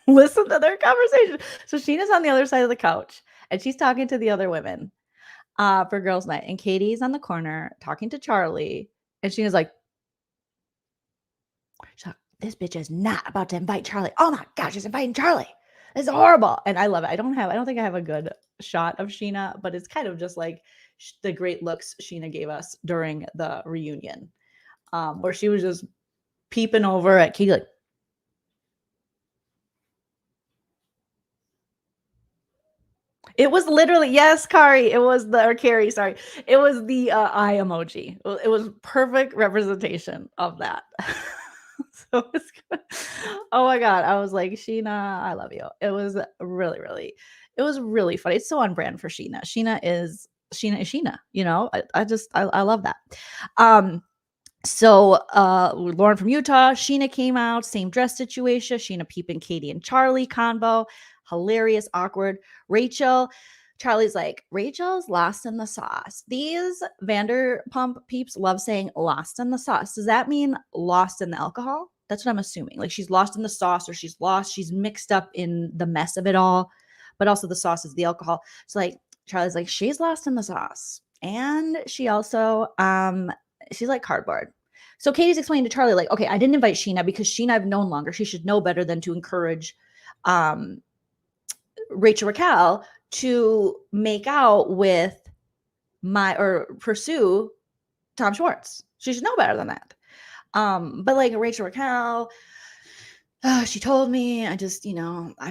listen to their conversation. So Sheena's on the other side of the couch and she's talking to the other women for girls' night. And Katie's on the corner talking to Charlie. And Sheena's like, this bitch is not about to invite Charlie. Oh my gosh, she's inviting Charlie. This is horrible. And I love it. I don't think I have a good shot of Sheena, but it's kind of just like the great looks Sheena gave us during the reunion, where she was just peeping over at Katie like, it was literally, yes, Kari. It was or Carrie, sorry. It was the eye emoji. It was perfect representation of that. So it's good. Oh my God. I was like, Sheena, I love you. It was really funny. It's so on brand for Sheena. Sheena is Sheena, you know? I love that. So Lauren from Utah, Sheena came out, same dress situation. Sheena peeping Katie and Charlie convo. Hilarious, awkward. Rachel, Charlie's like, Rachel's lost in the sauce. These Vanderpump peeps love saying lost in the sauce. Does that mean lost in the alcohol? That's what I'm assuming. Like she's lost in the sauce or she's mixed up in the mess of it all. But also the sauce is the alcohol. So like Charlie's like, she's lost in the sauce. And she also she's like cardboard. So Katie's explaining to Charlie, like, okay, I didn't invite Sheena because Sheena I've known longer. She should know better than to encourage Rachel Raquel to make out with or pursue Tom Schwartz. She should know better than that. But like Rachel Raquel, she told me, I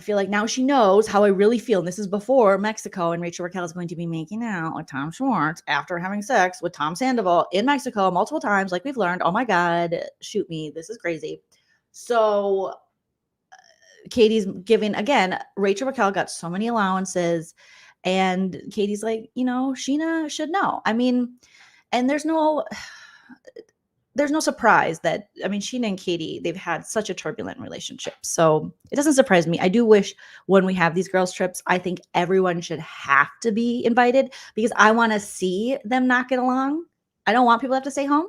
feel like now she knows how I really feel. And this is before Mexico, and Rachel Raquel is going to be making out with Tom Schwartz after having sex with Tom Sandoval in Mexico multiple times, like we've learned. Oh my God, shoot me. This is crazy. So Katie's giving, again, Rachel Raquel got so many allowances, and Katie's like, Sheena should know. I mean, and there's no surprise that, Sheena and Katie, they've had such a turbulent relationship. So it doesn't surprise me. I do wish when we have these girls trips, I think everyone should have to be invited because I want to see them not get along. I don't want people to have to stay home.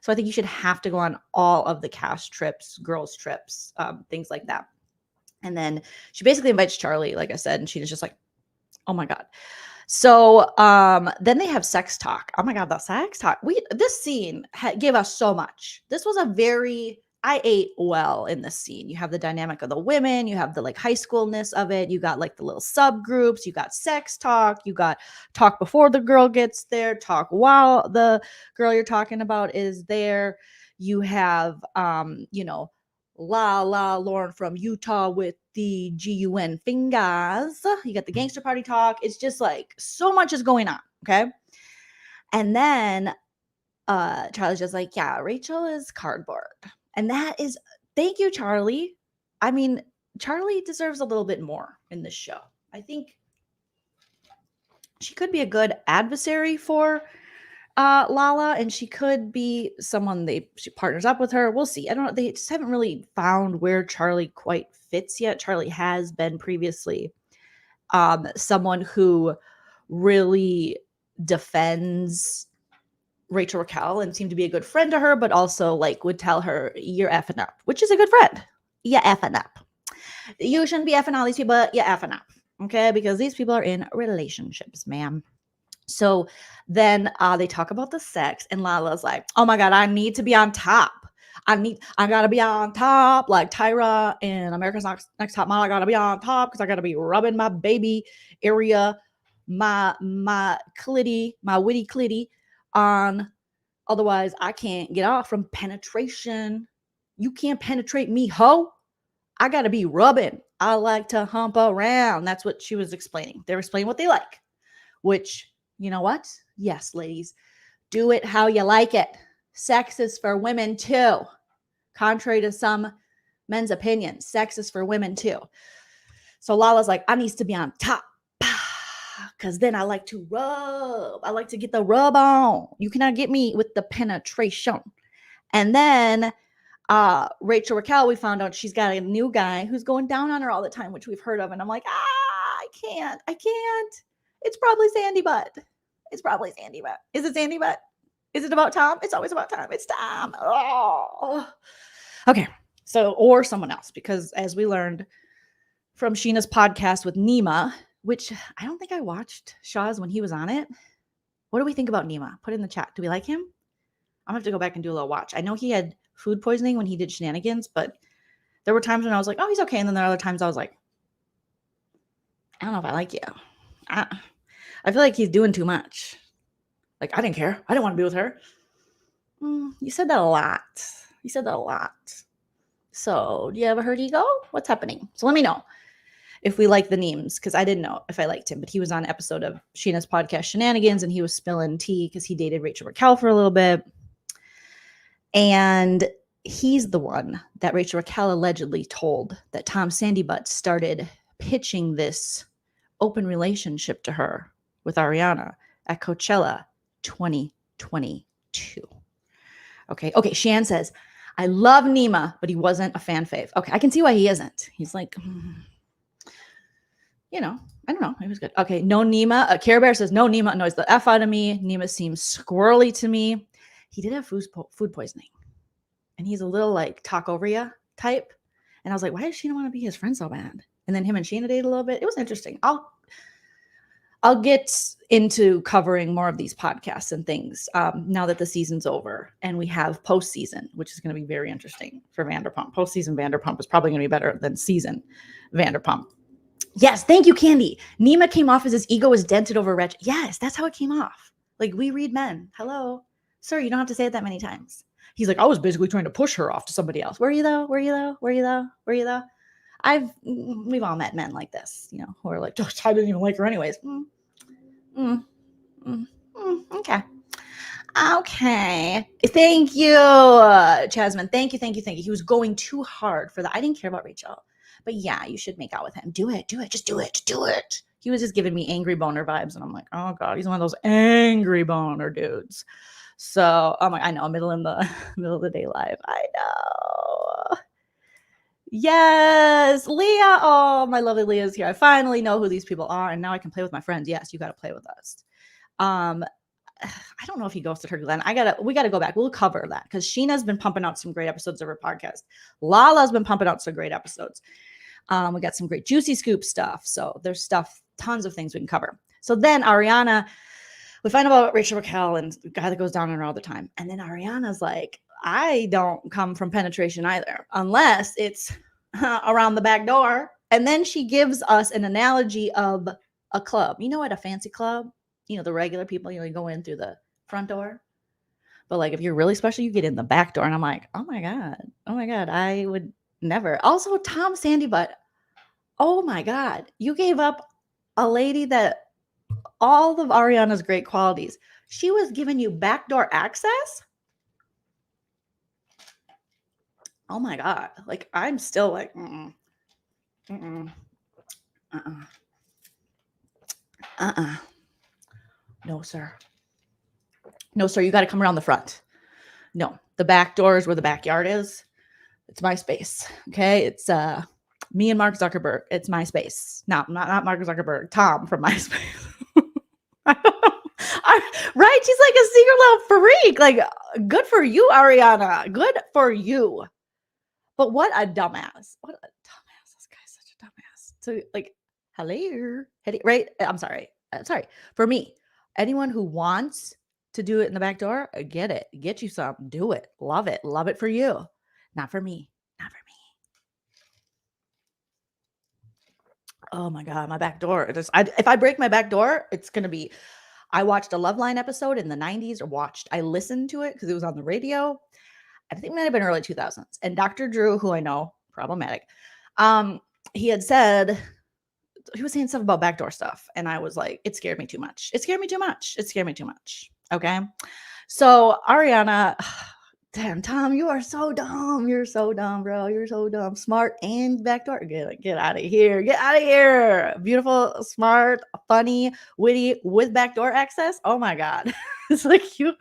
So I think you should have to go on all of the cast trips, girls trips, things like that. And then she basically invites Charlie, like I said, and she's just like, oh my God. So then they have sex talk. Oh my God, that sex talk. This scene gave us so much. This was I ate well in this scene. You have the dynamic of the women, you have the like high schoolness of it, you got like the little subgroups, you got sex talk, you got talk before the girl gets there, talk while the girl you're talking about is there. You have Lauren from Utah with the GUN fingers. You got the gangster party talk. It's just like so much is going on. Okay. And then Charlie's just like, yeah, Rachel is cardboard. And that is, thank you, Charlie. Charlie deserves a little bit more in this show. I think she could be a good adversary for Lala, and she could be someone she partners up with her. We'll see. I don't know. They just haven't really found where Charlie quite fits yet. Charlie has been previously someone who really defends Rachel Raquel and seemed to be a good friend to her, but also like would tell her, you're effing up, which is a good friend. You're effing up. You shouldn't be effing all these people. You're effing up. Okay. Because these people are in relationships, ma'am. So then they talk about the sex, and Lala's like, oh my God, I need to be on top. I gotta be on top like Tyra in America's Next Top Model. I gotta be on top because I gotta be rubbing my baby area, my clitty, my witty clitty on. Otherwise, I can't get off from penetration. You can't penetrate me, ho. I gotta be rubbing. I like to hump around. That's what she was explaining. They're explaining what they like, which, you know what? Yes, ladies, do it how you like it. Sex is for women too. Contrary to some men's opinions, sex is for women too. So Lala's like, I needs to be on top because then I like to rub. I like to get the rub on. You cannot get me with the penetration. And then Rachel Raquel, we found out she's got a new guy who's going down on her all the time, which we've heard of. And I'm like, I can't. It's probably Sandy Butt. Is it Sandy Butt? Is it about Tom? It's always about Tom. It's Tom. Oh. Okay. So, or someone else, because as we learned from Sheena's podcast with Nima, which I don't think I watched Shaw's when he was on it. What do we think about Nima? Put it in the chat. Do we like him? I'm gonna have to go back and do a little watch. I know he had food poisoning when he did Shenanigans, but there were times when I was like, oh, he's okay. And then there are other times I was like, I don't know if I like you. I feel like he's doing too much. Like, I didn't care. I didn't want to be with her. You said that a lot. You said that a lot. So, do you ever heard ego? What's happening? So let me know if we like the memes, because I didn't know if I liked him, but he was on an episode of Sheena's podcast Shenanigans, and he was spilling tea because he dated Rachel Raquel for a little bit. And he's the one that Rachel Raquel allegedly told that Tom Sandybutt started pitching this open relationship to her with Ariana at Coachella 2022. Okay. Shan says, I love Nima, but he wasn't a fan fave. Okay, I can see why he isn't. He's like, I don't know. It was good. Okay, no Nima. Care Bear says, no Nima annoys the F out of me. Nima seems squirrely to me. He did have food poisoning. And he's a little like talk over ya type. And I was like, why does Sheena want to be his friend so bad? And then him and Sheena dated a little bit. It was interesting. I'll get into covering more of these podcasts and things now that the season's over and we have postseason, which is going to be very interesting for Vanderpump. Postseason Vanderpump is probably going to be better than season Vanderpump. Yes, thank you, Candy. Nima came off as his ego was dented over Reg. Yes, that's how it came off. Like, we read men. Hello. Sir, you don't have to say it that many times. He's like, I was basically trying to push her off to somebody else. Were you though? We've all met men like this, who are like, oh, I didn't even like her anyways. Okay. Thank you, Chasman. Thank you. He was going too hard for that. I didn't care about Rachel, but yeah, you should make out with him. Do it. Just do it. He was just giving me angry boner vibes. And I'm like, oh God, he's one of those angry boner dudes. So I'm like, I know, middle of the day live. I know. Yes, Leah. Oh, my lovely Leah's here. I finally know who these people are, and now I can play with my friends. Yes, you got to play with us. I don't know if he ghosted her, Glenn. We gotta go back. We'll cover that because Sheena's been pumping out some great episodes of her podcast. Lala's been pumping out some great episodes. We got some great juicy scoop stuff. So there's tons of things we can cover. So then Ariana, we find out about Rachel Raquel and the guy that goes down on her all the time. And then Ariana's like, I don't come from penetration either, unless it's around the back door. And then she gives us an analogy of a club. At a fancy club, the regular people, you go in through the front door. But like, if you're really special, you get in the back door. And I'm like, oh my God, I would never. Also, Tom Sandybutt, oh my God, you gave up a lady that all of Ariana's great qualities. She was giving you backdoor access. Oh my God. Like, I'm still like, No, sir. You got to come around the front. No, the back door is where the backyard is. It's my space. Okay. It's me and Mark Zuckerberg. It's my space. No, not Mark Zuckerberg. Tom from MySpace. Right? She's like a secret little freak. Like, good for you, Ariana. Good for you. But what a dumbass. This guy's such a dumbass. So, like, hello. Right? I'm sorry. For me, anyone who wants to do it in the back door, get it. Get you some. Do it. Love it. Love it for you. Not for me. Oh my God, my back door. If I break my back door, it's going to be, I watched a Loveline episode in the 90s, I listened to it because it was on the radio. I think it might have been early 2000s. And Dr. Drew, who I know, problematic, he was saying stuff about backdoor stuff. And I was like, it scared me too much. Okay. So Ariana, damn, Tom, you are so dumb. You're so dumb, bro. You're so dumb. Smart and backdoor. Get out of here. Beautiful, smart, funny, witty, with backdoor access. Oh my God. It's like you.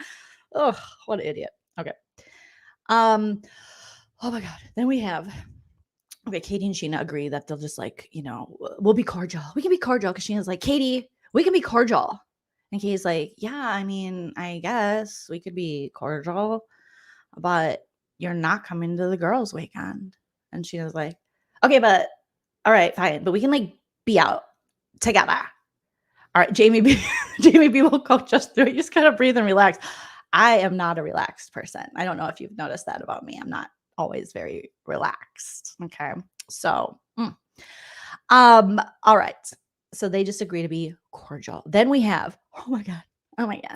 Oh, what an idiot. Okay. Oh my God. Then we have, Katie and Sheena agree that they'll just like, we'll be cordial. We can be cordial because Sheena's like, Katie, we can be cordial. And Katie's like, yeah, I mean, I guess we could be cordial, but you're not coming to the girls' weekend. And she was like, okay, but all right, fine. But we can like be out together. All right, Jamie B. Jamie B will coach us through it. You just gotta breathe and relax. I am not a relaxed person. I don't know if you've noticed that about me. I'm not always very relaxed. Okay. So, all right. So they just agree to be cordial. Then we have, oh my God,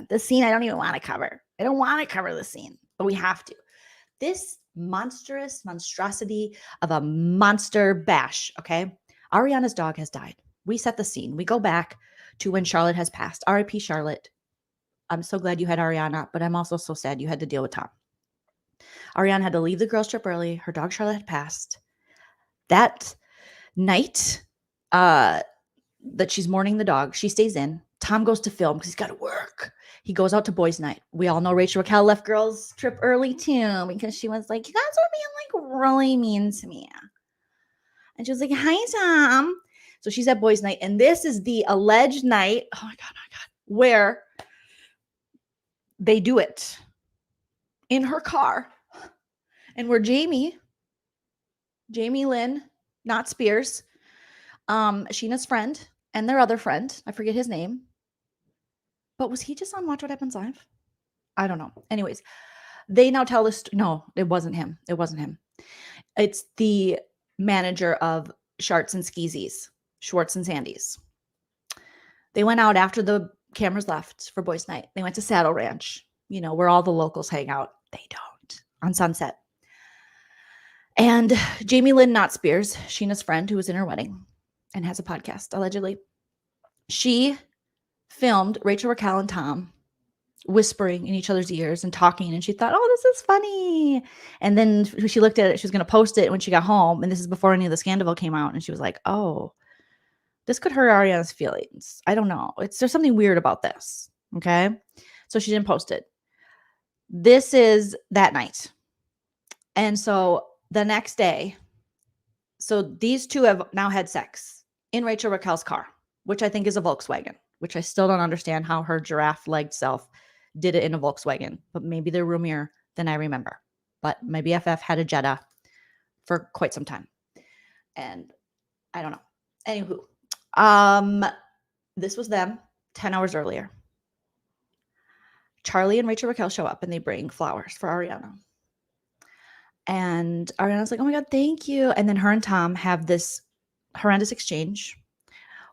the scene I don't even want to cover. I don't want to cover the scene, but we have to. This monstrosity of a monster bash. Okay. Ariana's dog has died. We set the scene. We go back to when Charlotte has passed. R.I.P. Charlotte. I'm so glad you had Ariana, but I'm also so sad you had to deal with Tom. Ariana had to leave the girls' trip early. Her dog Charlotte had passed. That night that she's mourning the dog, she stays in. Tom goes to film because he's got to work. He goes out to boys' night. We all know Rachel Raquel left girls' trip early too because she was like, you guys are being like really mean to me. And she was like, hi, Tom. So she's at boys' night. And this is the alleged night, oh my God, where they do it in her car. And where Jamie Lynn, not Spears, Sheena's friend, and their other friend, I forget his name. But was he just on Watch What Happens Live? I don't know. Anyways, they now tell this. No, it wasn't him. It's the manager of Schwartz and Skeezy's, Schwartz and Sandy's. They went out after the cameras left for boys' night. They went to Saddle Ranch, where all the locals hang out. They don't, on Sunset. And Jamie Lynn, not Spears, Sheena's friend who was in her wedding and has a podcast, allegedly. She filmed Rachel Raquel and Tom whispering in each other's ears and talking. And she thought, oh, this is funny. And then she looked at it. She was going to post it when she got home. And this is before any of the Scandoval came out. And she was like, oh, this could hurt Ariana's feelings. I don't know. There's something weird about this. Okay. So she didn't post it. This is that night. And so the next day, so these two have now had sex in Rachel Raquel's car, which I think is a Volkswagen, which I still don't understand how her giraffe-legged self did it in a Volkswagen, but maybe they're roomier than I remember. But my BFF had a Jetta for quite some time. And I don't know. Anywho, this was them 10 hours earlier. Charlie and Rachel Raquel show up and they bring flowers for Ariana. And Ariana's like, oh my God, thank you. And then her and Tom have this horrendous exchange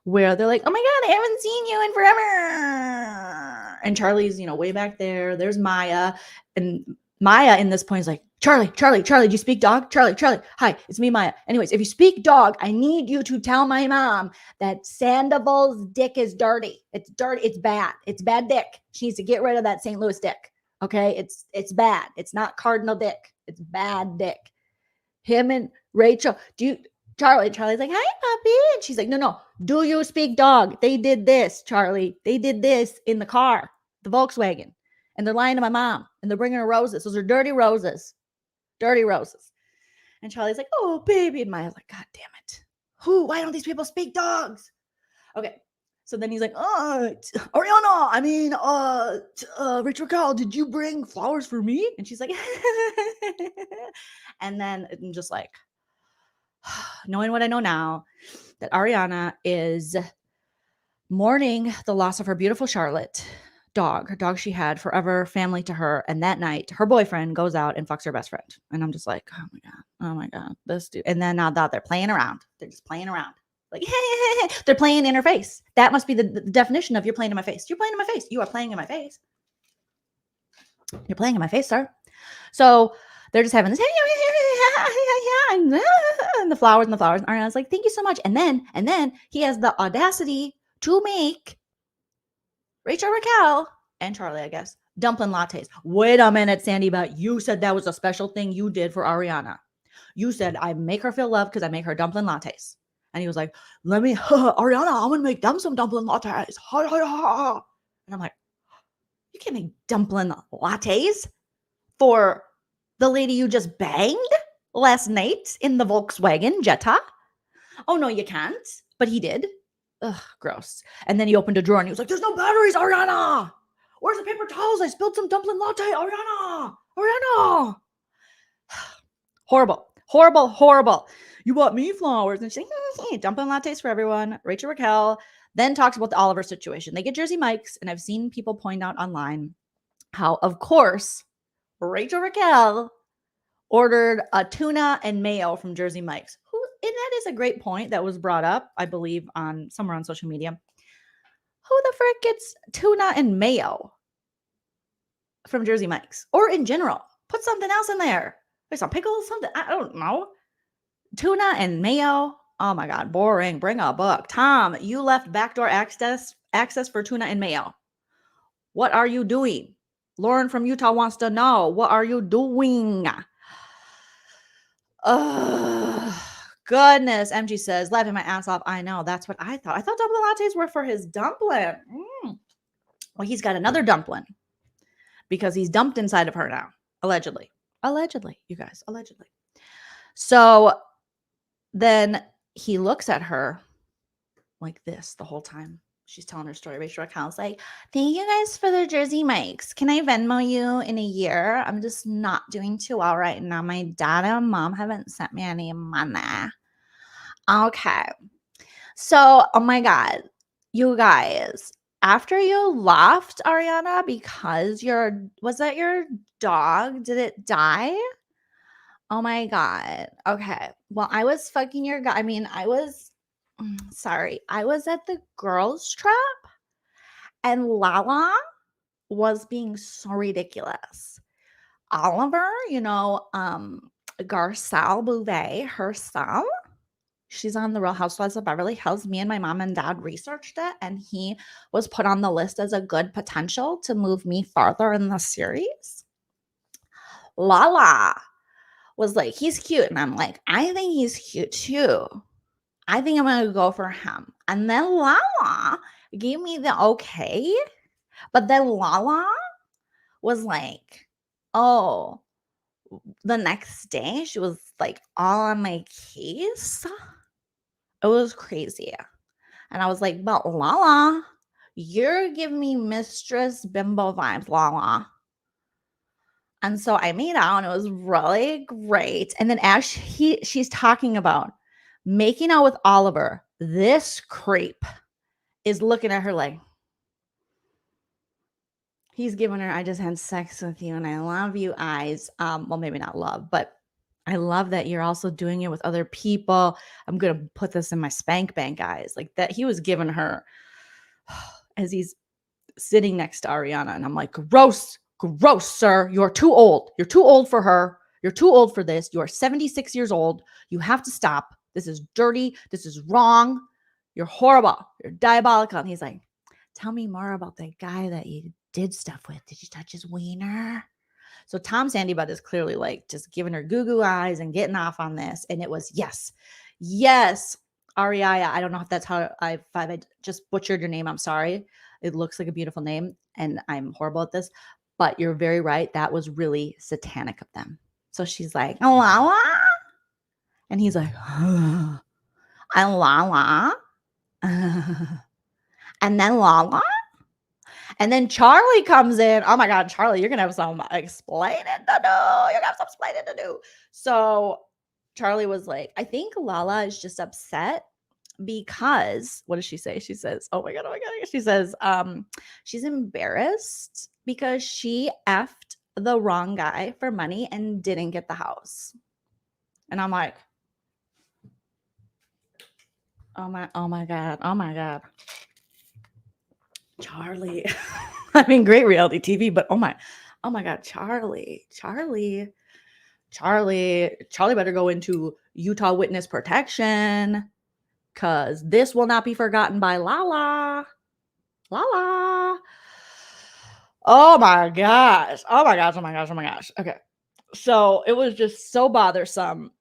where they're like, oh my God, I haven't seen you in forever. And Charlie's, way back there. There's Maya. And Maya in this point is like, Charlie, do you speak dog? Charlie, hi, it's me, Maya. Anyways, if you speak dog, I need you to tell my mom that Sandoval's dick is dirty. It's dirty. It's bad. It's bad dick. She needs to get rid of that St. Louis dick. Okay? It's bad. It's not cardinal dick. It's bad dick. Him and Rachel, Charlie's like, hi, puppy. And she's like, no. Do you speak dog? They did this, Charlie. They did this in the car, the Volkswagen. And they're lying to my mom. And they're bringing her roses. Those are dirty roses. Dirty roses. And Charlie's like, oh, baby. And Maya's like, God damn it. Why don't these people speak dogs? Okay. So then he's like, Ariana, Rachel Raquel, did you bring flowers for me? And she's like, and then I'm just like, knowing what I know now, that Ariana is mourning the loss of her beautiful Charlotte dog, her dog she had, forever family to her. And that night, her boyfriend goes out and fucks her best friend. And I'm just like, oh my God, this dude. And then now that they're playing around, they're just playing around. Like, hey, they're playing in her face. That must be the definition of you're playing in my face. You're playing in my face. You are playing in my face. You're playing in my face, sir. So they're just having this, and the flowers. And Ariana's like, thank you so much. And then he has the audacity to make Rachel Raquel and Charlie, I guess, dumpling lattes. Wait a minute, Sandy, but you said that was a special thing you did for Ariana. You said I make her feel loved because I make her dumpling lattes. And he was like, Ariana, I'm going to make them some dumpling lattes. And I'm like, you can't make dumpling lattes for the lady you just banged last night in the Volkswagen Jetta. Oh, no, you can't. But he did. Ugh, gross. And then he opened a drawer and he was like, there's no batteries, Ariana. Where's the paper towels? I spilled some dumpling latte, Ariana. Horrible, horrible, horrible. You bought me flowers. And she's like, dumpling lattes for everyone. Rachel Raquel then talks about the Oliver situation. They get Jersey Mike's, and I've seen people point out online how, of course, Rachel Raquel ordered a tuna and mayo from Jersey Mike's. And that is a great point that was brought up, I believe, on somewhere on social media. Who the frick gets tuna and mayo from Jersey Mike's? Or in general, put something else in there. There's some pickles, something. I don't know. Tuna and mayo. Oh my God, boring. Bring a book. Tom, you left backdoor access for tuna and mayo. What are you doing? Lauren from Utah wants to know. What are you doing? Oh, goodness. MG says, laughing my ass off. I know. That's what I thought. I thought dumpling lattes were for his dumpling. Well, he's got another dumpling because he's dumped inside of her now. Allegedly. Allegedly, you guys. Allegedly. So then he looks at her like this the whole time. She's telling her story. Rachel Raquel's like, thank you guys for the Jersey Mike's. Can I Venmo you in a year? I'm just not doing too well right now. My dad and mom haven't sent me any money. Okay. So, oh my God, you guys, after you left, Ariana, because was that your dog? Did it die? Oh my God. Okay. Well, I was fucking your guy. I mean, I was at the girls' trip and Lala was being so ridiculous. Oliver, Garcelle Bouvet herself, she's on the Real Housewives of Beverly Hills. Me and my mom and dad researched it, and he was put on the list as a good potential to move me farther in the series. Lala was like, he's cute. And I'm like, I think he's cute too. I think I'm going to go for him. And then Lala gave me the okay. But then Lala was like, oh, the next day she was like all on my case. It was crazy. And I was like, but Lala, you're giving me Mistress Bimbo vibes, Lala. And so I made out and it was really great. And then as she's talking about making out with Oliver, this creep is looking at her like, he's giving her, I just had sex with you and I love you eyes. Well, maybe not love, but I love that you're also doing it with other people. I'm going to put this in my spank bank eyes. Like that he was giving her as he's sitting next to Ariana. And I'm like, gross, sir. You're too old. You're too old for her. You're too old for this. You are 76 years old. You have to stop. This is dirty. This is wrong. You're horrible. You're diabolical. And he's like, tell me more about that guy that you did stuff with. Did you touch his wiener? So Tom Sandoval is clearly like just giving her goo eyes and getting off on this. And it was yes. Ariaya. I don't know if that's how I just butchered your name. I'm sorry. It looks like a beautiful name and I'm horrible at this, but you're very right. That was really satanic of them. So she's like, Lala. And he's like, and Lala. And then Lala. And then Charlie comes in. Oh my God, Charlie, you're going to have some explaining to do. You're going to have some explaining to do. So Charlie was like, I think Lala is just upset because, what does she say? She says, oh my God. She says, she's embarrassed because she effed the wrong guy for money and didn't get the house. And I'm like, oh my God. Charlie. I mean, great reality TV, but oh my God, Charlie better go into Utah witness protection because this will not be forgotten by Lala. Oh my gosh. Okay. So it was just so bothersome.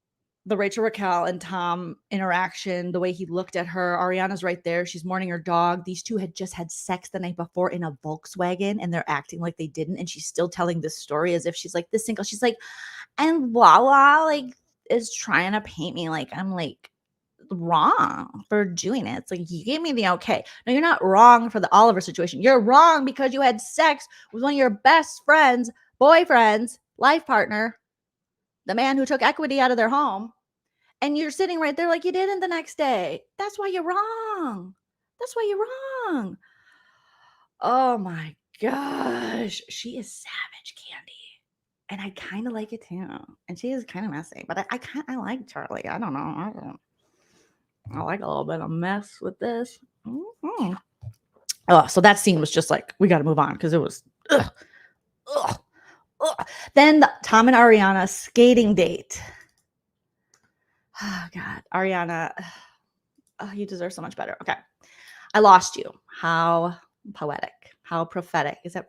The Rachel Raquel and Tom interaction, the way he looked at her. Ariana's right there. She's mourning her dog. These two had just had sex the night before in a Volkswagen and they're acting like they didn't. And she's still telling this story as if she's like this single. She's like, and Lala like is trying to paint me like I'm like wrong for doing it. It's like you gave me the okay. No, you're not wrong for the Oliver situation. You're wrong because you had sex with one of your best friends, boyfriends, life partner. the man who took equity out of their home, and you're sitting right there like you didn't the next day. That's why you're wrong. That's why you're wrong. Oh my gosh. She is savage, Candy. And I kind of like it too. And she is kind of messy, but I like Charlie. I don't know. I like a little bit of mess with this. Mm-hmm. Oh, so that scene was just like, we got to move on because it was. Ugh, ugh, ugh. Then Tom and Ariana skating date. Oh God, Ariana, oh, you deserve so much better. Okay, I lost you. How poetic? How prophetic? Is that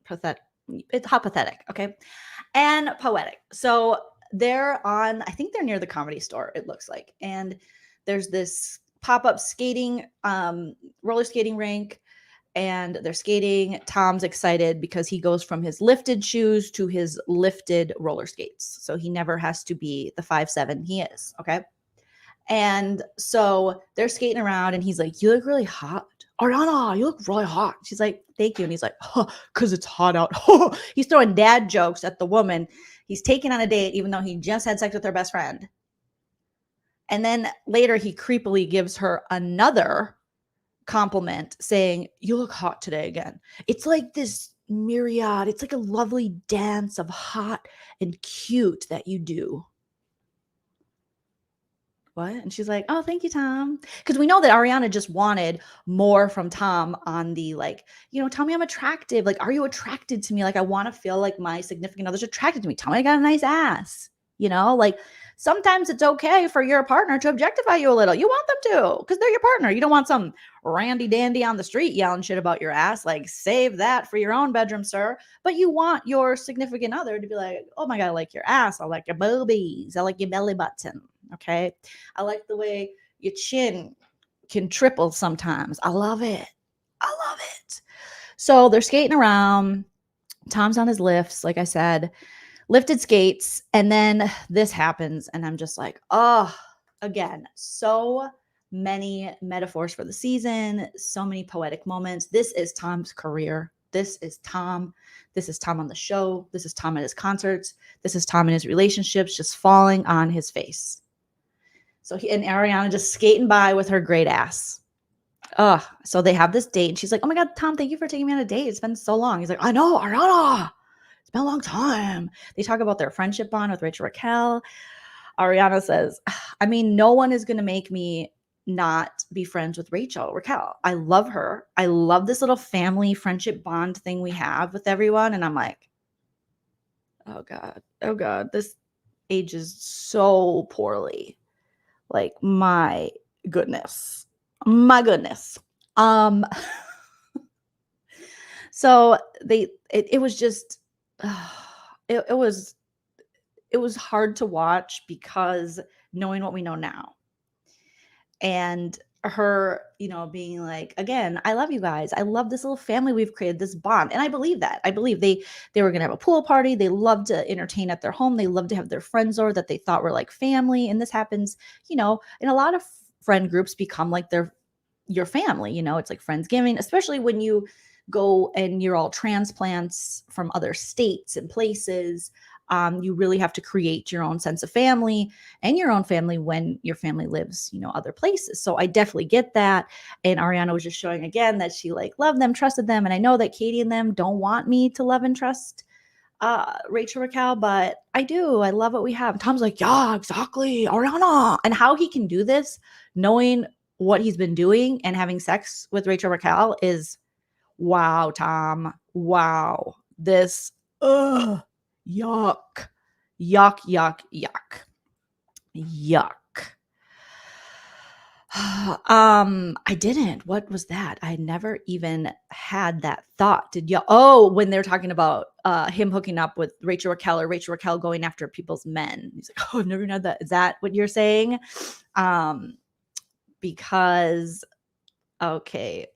pathetic? It's how pathetic. Okay, and poetic. So they're on. I think they're near the Comedy Store. It looks like, and there's this pop-up skating, roller skating rink. And they're skating. Tom's excited because he goes from his lifted shoes to his lifted roller skates. So he never has to be the 5'7" he is. Okay. And so they're skating around and he's like, you look really hot. Ariana, you look really hot. She's like, thank you. And he's like, because it's hot out. He's throwing dad jokes at the woman he's taking on a date, even though he just had sex with her best friend. And then later he creepily gives her another compliment saying, you look hot today again. It's like this myriad. It's like a lovely dance of hot and cute that you do. What? And she's like, oh, thank you, Tom. Because we know that Ariana just wanted more from Tom on the like, tell me I'm attractive. Like, are you attracted to me? Like, I want to feel like my significant other's attracted to me. Tell me I got a nice ass. Like sometimes it's okay for your partner to objectify you a little. You want them to because they're your partner. You don't want some randy dandy on the street yelling shit about your ass. Like, save that for your own bedroom, sir. But you want your significant other to be like, oh my God, I like your ass. I like your boobies. I like your belly button. Okay. I like the way your chin can triple sometimes. I love it. I love it. So they're skating around. Tom's on his lifts, like I said. Lifted skates, and then this happens, and I'm just like, oh, again, so many metaphors for the season, so many poetic moments. This is Tom's career. This is Tom. This is Tom on the show. This is Tom at his concerts. This is Tom in his relationships, just falling on his face. So he and Ariana just skating by with her great ass. So they have this date, and she's like, oh my God, Tom, thank you for taking me on a date. It's been so long. He's like, I know, Ariana. It's been a long time. They talk about their friendship bond with Rachel Raquel. Ariana says, I mean, no one is going to make me not be friends with Rachel Raquel. I love her. I love this little family friendship bond thing we have with everyone. And I'm like, oh God, this ages so poorly. Like, my goodness. So it was just, it was hard to watch because knowing what we know now and her, being like, again, I love you guys. I love this little family we've created, this bond. And I believe that. I believe they were going to have a pool party. They love to entertain at their home. They love to have their friends over that they thought were like family. And this happens, in a lot of friend groups become like your family, it's like Friendsgiving, especially when you go and you're all transplants from other states and places. You really have to create your own sense of family and your own family when your family lives, other places. So I definitely get that. And Ariana was just showing again that she like loved them, trusted them. And I know that Katie and them don't want me to love and trust Rachel Raquel, but I do. I love what we have. Tom's like, yeah, exactly, Ariana. And how he can do this, knowing what he's been doing and having sex with Rachel Raquel is, wow, Tom. Wow. This, yuck. Yuck, yuck, yuck. Yuck. I didn't. What was that? I never even had that thought. Did you? Oh, when they're talking about him hooking up with Rachel Raquel or Rachel Raquel going after people's men. He's like, oh, I've never had that. Is that what you're saying? Because, okay,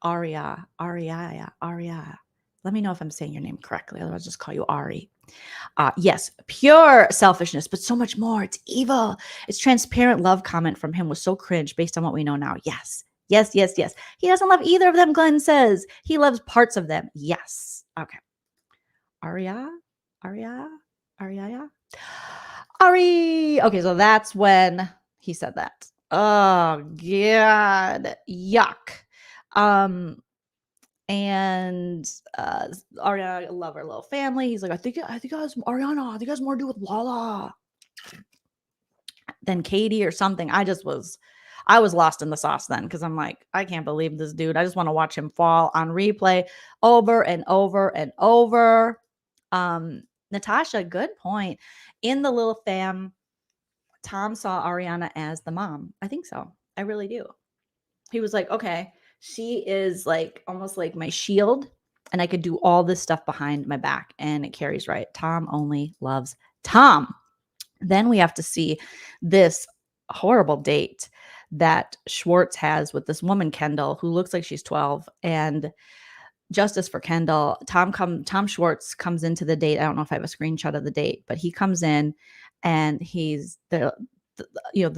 Aria. Let me know if I'm saying your name correctly. Otherwise, I'll just call you Ari. Yes, pure selfishness, but so much more. It's evil. It's transparent love comment from him was so cringe based on what we know now. Yes. He doesn't love either of them, Glenn says. He loves parts of them. Yes. Okay. Aria? Ariana? Ari! Okay, so that's when he said that. Oh, God. Yuck. And Ariana, love her little family. He's like, I think it has Ariana. I think it has more to do with Lala than Katie or something. I was lost in the sauce then because I'm like, I can't believe this dude. I just want to watch him fall on replay over and over and over. Natasha, good point. In the little fam, Tom saw Ariana as the mom. I think so. I really do. He was like, okay, she is like almost like my shield, and I could do all this stuff behind my back, and it carries right. Tom only loves Tom. Then we have to see this horrible date that Schwartz has with this woman, Kendall, who looks like she's 12. And justice for Kendall. Tom Schwartz comes into the date. I don't know if I have a screenshot of the date, but he comes in and he's the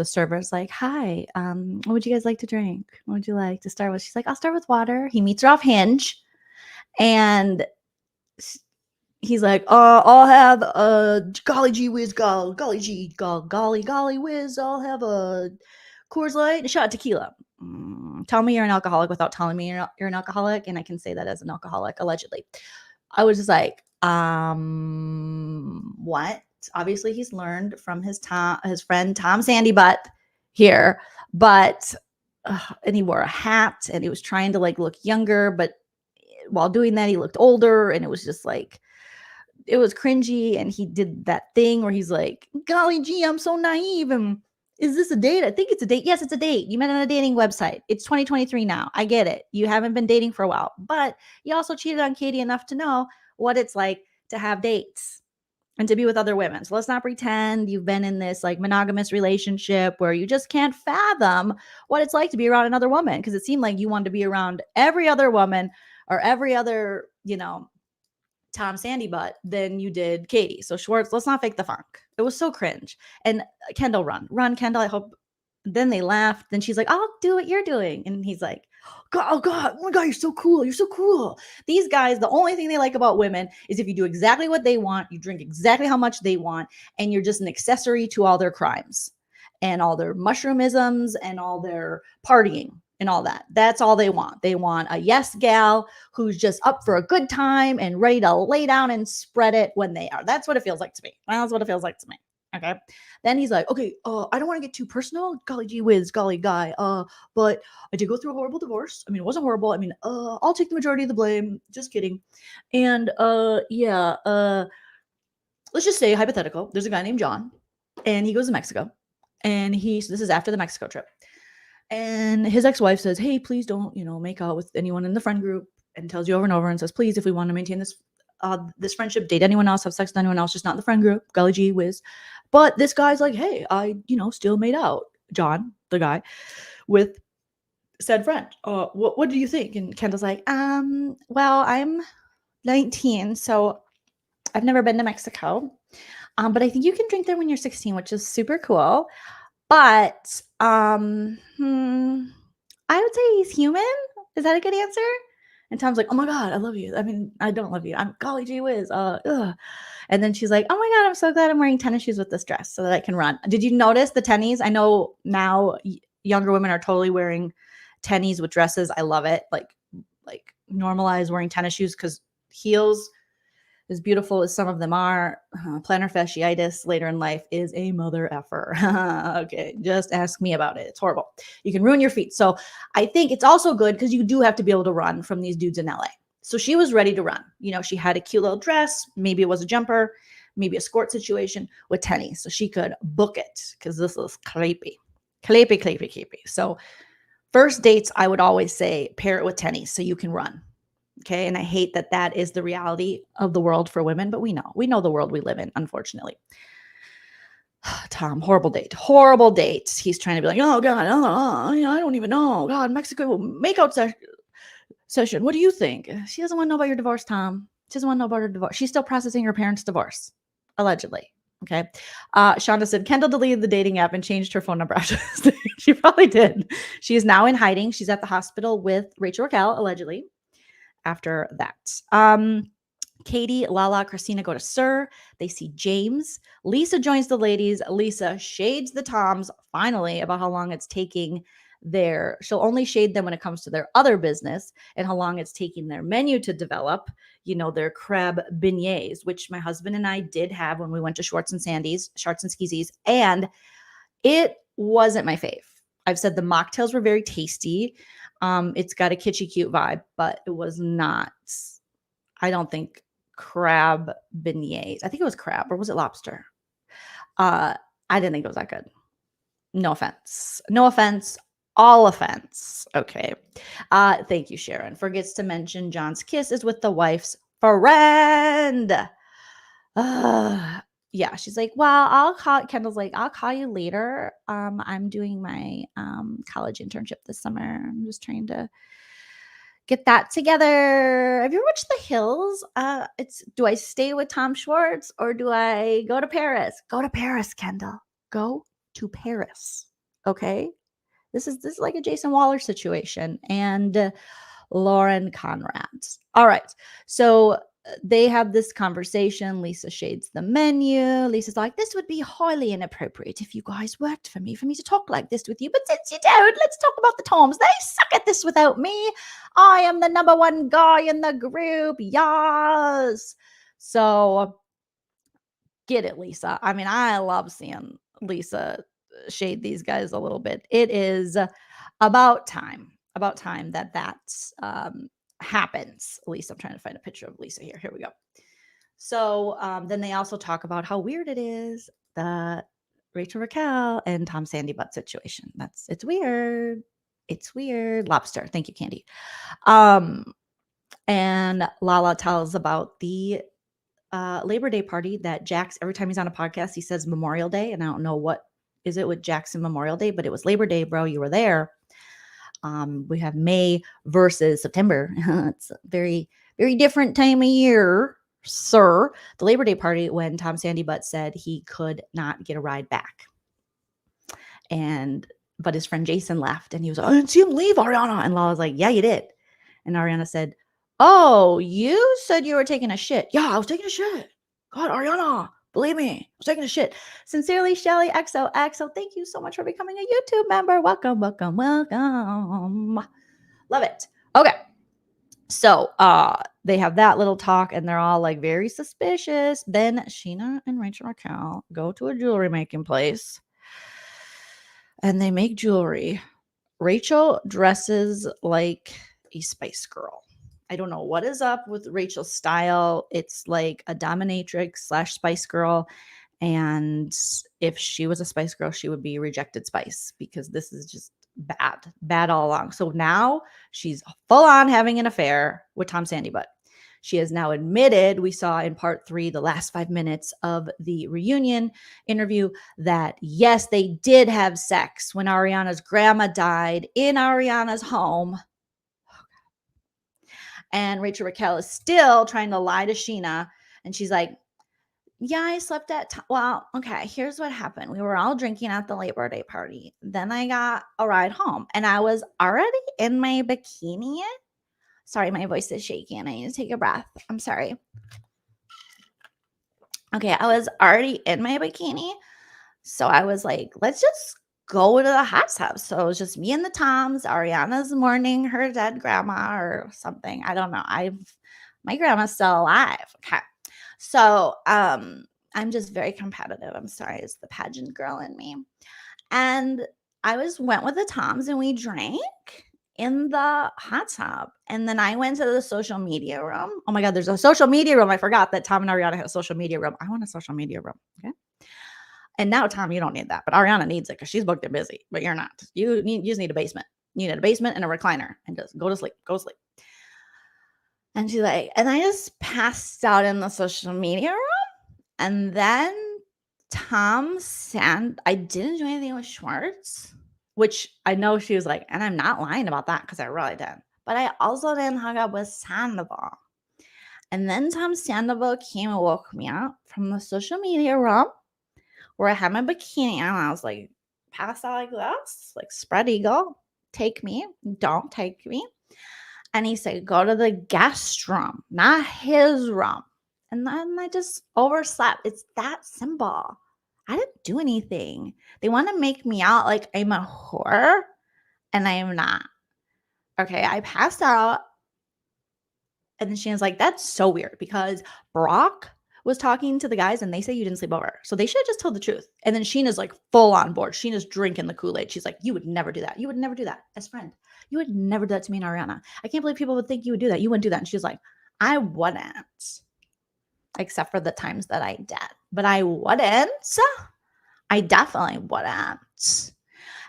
server's like, hi, what would you guys like to drink? What would you like to start with? She's like, I'll start with water. He meets her off Hinge, and he's like, I'll have a golly gee whiz, golly gee, golly whiz. I'll have a Coors Light and a shot of tequila. Tell me you're an alcoholic without telling me you're an alcoholic, and I can say that as an alcoholic, allegedly. I was just like, what? Obviously, he's learned from his friend Tom Sandy Butt here, but and he wore a hat and he was trying to like look younger, but while doing that, he looked older, and it was just like, it was cringy. And he did that thing where he's like, golly gee, I'm so naive. And is this a date? I think it's a date. Yes, it's a date. You met on a dating website. It's 2023 now. I get it. You haven't been dating for a while, but you also cheated on Katie enough to know what it's like to have dates and to be with other women. So let's not pretend you've been in this like monogamous relationship where you just can't fathom what it's like to be around another woman, because it seemed like you wanted to be around every other woman or every other, Tom Sandy Butt than you did Katie. So Schwartz, let's not fake the funk. It was so cringe. And Kendall, run, Kendall. I hope. Then they laughed. Then she's like, I'll do what you're doing. And he's like, oh God, you're so cool. You're so cool. These guys, the only thing they like about women is if you do exactly what they want, you drink exactly how much they want, and you're just an accessory to all their crimes and all their mushroomisms and all their partying and all that. That's all they want. They want a yes gal who's just up for a good time and ready to lay down and spread it when they are. That's what it feels like to me. That's what it feels like to me. Okay. Then he's like, okay, I don't want to get too personal. Golly gee whiz, golly guy. But I did go through a horrible divorce. I mean, it wasn't horrible. I mean, I'll take the majority of the blame. Just kidding. And let's just say hypothetical. There's a guy named John, and he goes to Mexico. And this is after the Mexico trip. And his ex-wife says, hey, please don't, make out with anyone in the friend group, and tells you over and over and says, please, if we want to maintain this friendship, date anyone else, have sex with anyone else, just not in the friend group, golly gee whiz. But this guy's like, hey, I, still made out, John, the guy, with said friend. What do you think? And Kendall's like, well, I'm 19, so I've never been to Mexico. But I think you can drink there when you're 16, which is super cool. But I would say he's human. Is that a good answer? And Tom's like, oh my God, I love you. I mean, I don't love you. I'm golly gee whiz. And then she's like, oh my God, I'm so glad I'm wearing tennis shoes with this dress so that I can run. Did you notice the tennies? I know now younger women are totally wearing tennies with dresses. I love it. Like normalize wearing tennis shoes, because heels, as beautiful as some of them are, plantar fasciitis later in life is a mother effer. Okay, just ask me about it. It's horrible. You can ruin your feet. So I think it's also good because you do have to be able to run from these dudes in LA. So she was ready to run. She had a cute little dress. Maybe it was a jumper, maybe a skirt situation with tennies. So she could book it, because this is creepy. So first dates, I would always say pair it with tennies so you can run. Okay. And I hate that is the reality of the world for women, but we know the world we live in, unfortunately. Tom, horrible date. He's trying to be like, oh God, I don't even know. God, Mexico makeout session. What do you think? She doesn't want to know about your divorce, Tom. She doesn't want to know about her divorce. She's still processing her parents' divorce, allegedly. Okay. Shonda said, Kendall deleted the dating app and changed her phone number after this. She probably did. She is now in hiding. She's at the hospital with Rachel Raquel, allegedly. After that, Katie, Lala, Christina go to Sir. They see James. Lisa joins the ladies. Lisa shades the Toms finally about how long it's taking she'll only shade them when it comes to their other business and how long it's taking their menu to develop, their crab beignets, which my husband and I did have when we went to Schwartz and Skeezy's, and it wasn't my fave. I've said the mocktails were very tasty. It's got a kitschy cute vibe, but it was not, I don't think, crab beignets. I think it was crab, or was it lobster? I didn't think it was that good. No offense. No offense. All offense. Okay. Thank you, Sharon. Forgets to mention John's kiss is with the wife's friend. Yeah, she's like, well, Kendall's like, I'll call you later. I'm doing my college internship this summer. I'm just trying to get that together. Have you ever watched The Hills? Do I stay with Tom Schwartz or do I go to Paris? Go to Paris, Kendall. Go to Paris. Okay. This is like a Jason Waller situation and Lauren Conrad. All right. So they have this conversation. Lisa shades the menu. Lisa's like, this would be highly inappropriate if you guys worked for me to talk like this with you. But since you don't, let's talk about the Toms. They suck at this without me. I am the number one guy in the group. Yes. So get it, Lisa. I mean, I love seeing Lisa shade these guys a little bit. It is about time that happens. At least I'm trying to find a picture of Lisa here. Here we go. So then they also talk about how weird it is, the Rachel Raquel and Tom Sandy Butt situation. It's weird. It's weird. Lobster. Thank you, Candy. And Lala tells about the Labor Day party that Jax, every time he's on a podcast, he says Memorial Day. And I don't know what is it with Jackson Memorial Day, but it was Labor Day, bro. You were there. We have May versus September. It's a very, very different time of year, sir. The Labor Day party when Tom Sandy Butt said he could not get a ride back. But his friend Jason left and he was like, I didn't see him leave, Ariana. And Lala's like, yeah, you did. And Ariana said, oh, you said you were taking a shit. Yeah, I was taking a shit. God, Ariana. Believe me, I was taking a shit. Sincerely, Shelly XOXO. Thank you so much for becoming a YouTube member. Welcome, welcome, welcome. Love it. Okay. So they have that little talk and they're all like very suspicious. Then Sheena and Rachel Raquel go to a jewelry making place and they make jewelry. Rachel dresses like a Spice Girl. I don't know what is up with Rachel's style. It's like a dominatrix / Spice Girl. And if she was a Spice Girl, she would be rejected Spice because this is just bad all along. So now she's full on having an affair with Tom Sandy Butt. She has now admitted, we saw in part 3, the last 5 minutes of the reunion interview, that yes, they did have sex when Ariana's grandma died in Ariana's home. And Rachel Raquel is still trying to lie to Sheena. And she's like, yeah, I slept well, okay, here's what happened. We were all drinking at the Labor Day party. Then I got a ride home and I was already in my bikini. Sorry, my voice is shaky and I need to take a breath. I'm sorry. Okay, I was already in my bikini. So I was like, let's just go to the hot tub. So it was just me and the Toms. Ariana's mourning her dead grandma or something. I don't know. My grandma's still alive. Okay. So I'm just very competitive. I'm sorry. It's the pageant girl in me. And I went with the Toms and we drank in the hot tub. And then I went to the social media room. Oh my God, there's a social media room. I forgot that Tom and Ariana had a social media room. I want a social media room. Okay. And now, Tom, you don't need that, but Ariana needs it because she's booked and busy, but you're not. You just need a basement. You need a basement and a recliner and just go to sleep. Go to sleep. And she's like, and I just passed out in the social media room. And then I didn't do anything with Schwartz, which I know she was like, and I'm not lying about that because I really did. But I also didn't hug up with Sandoval. And then Tom Sandoval came and woke me up from the social media room where I had my bikini on. I was like, pass out like this, like spread eagle, take me, don't take me. And he said, go to the guest room, not his room. And then I just overslept. It's that simple. I didn't do anything. They want to make me out like I'm a whore, and I am not. Okay, I passed out. And then Shannon's like, that's so weird because Brock was talking to the guys and they say you didn't sleep over. So they should have just told the truth. And then Sheena's like full on board. Sheena's drinking the Kool-Aid. She's like, you would never do that. You would never do that as friend. You would never do that to me and Ariana. I can't believe people would think you would do that. You wouldn't do that. And she's like, I wouldn't. Except for the times that I did. But I wouldn't. I definitely wouldn't.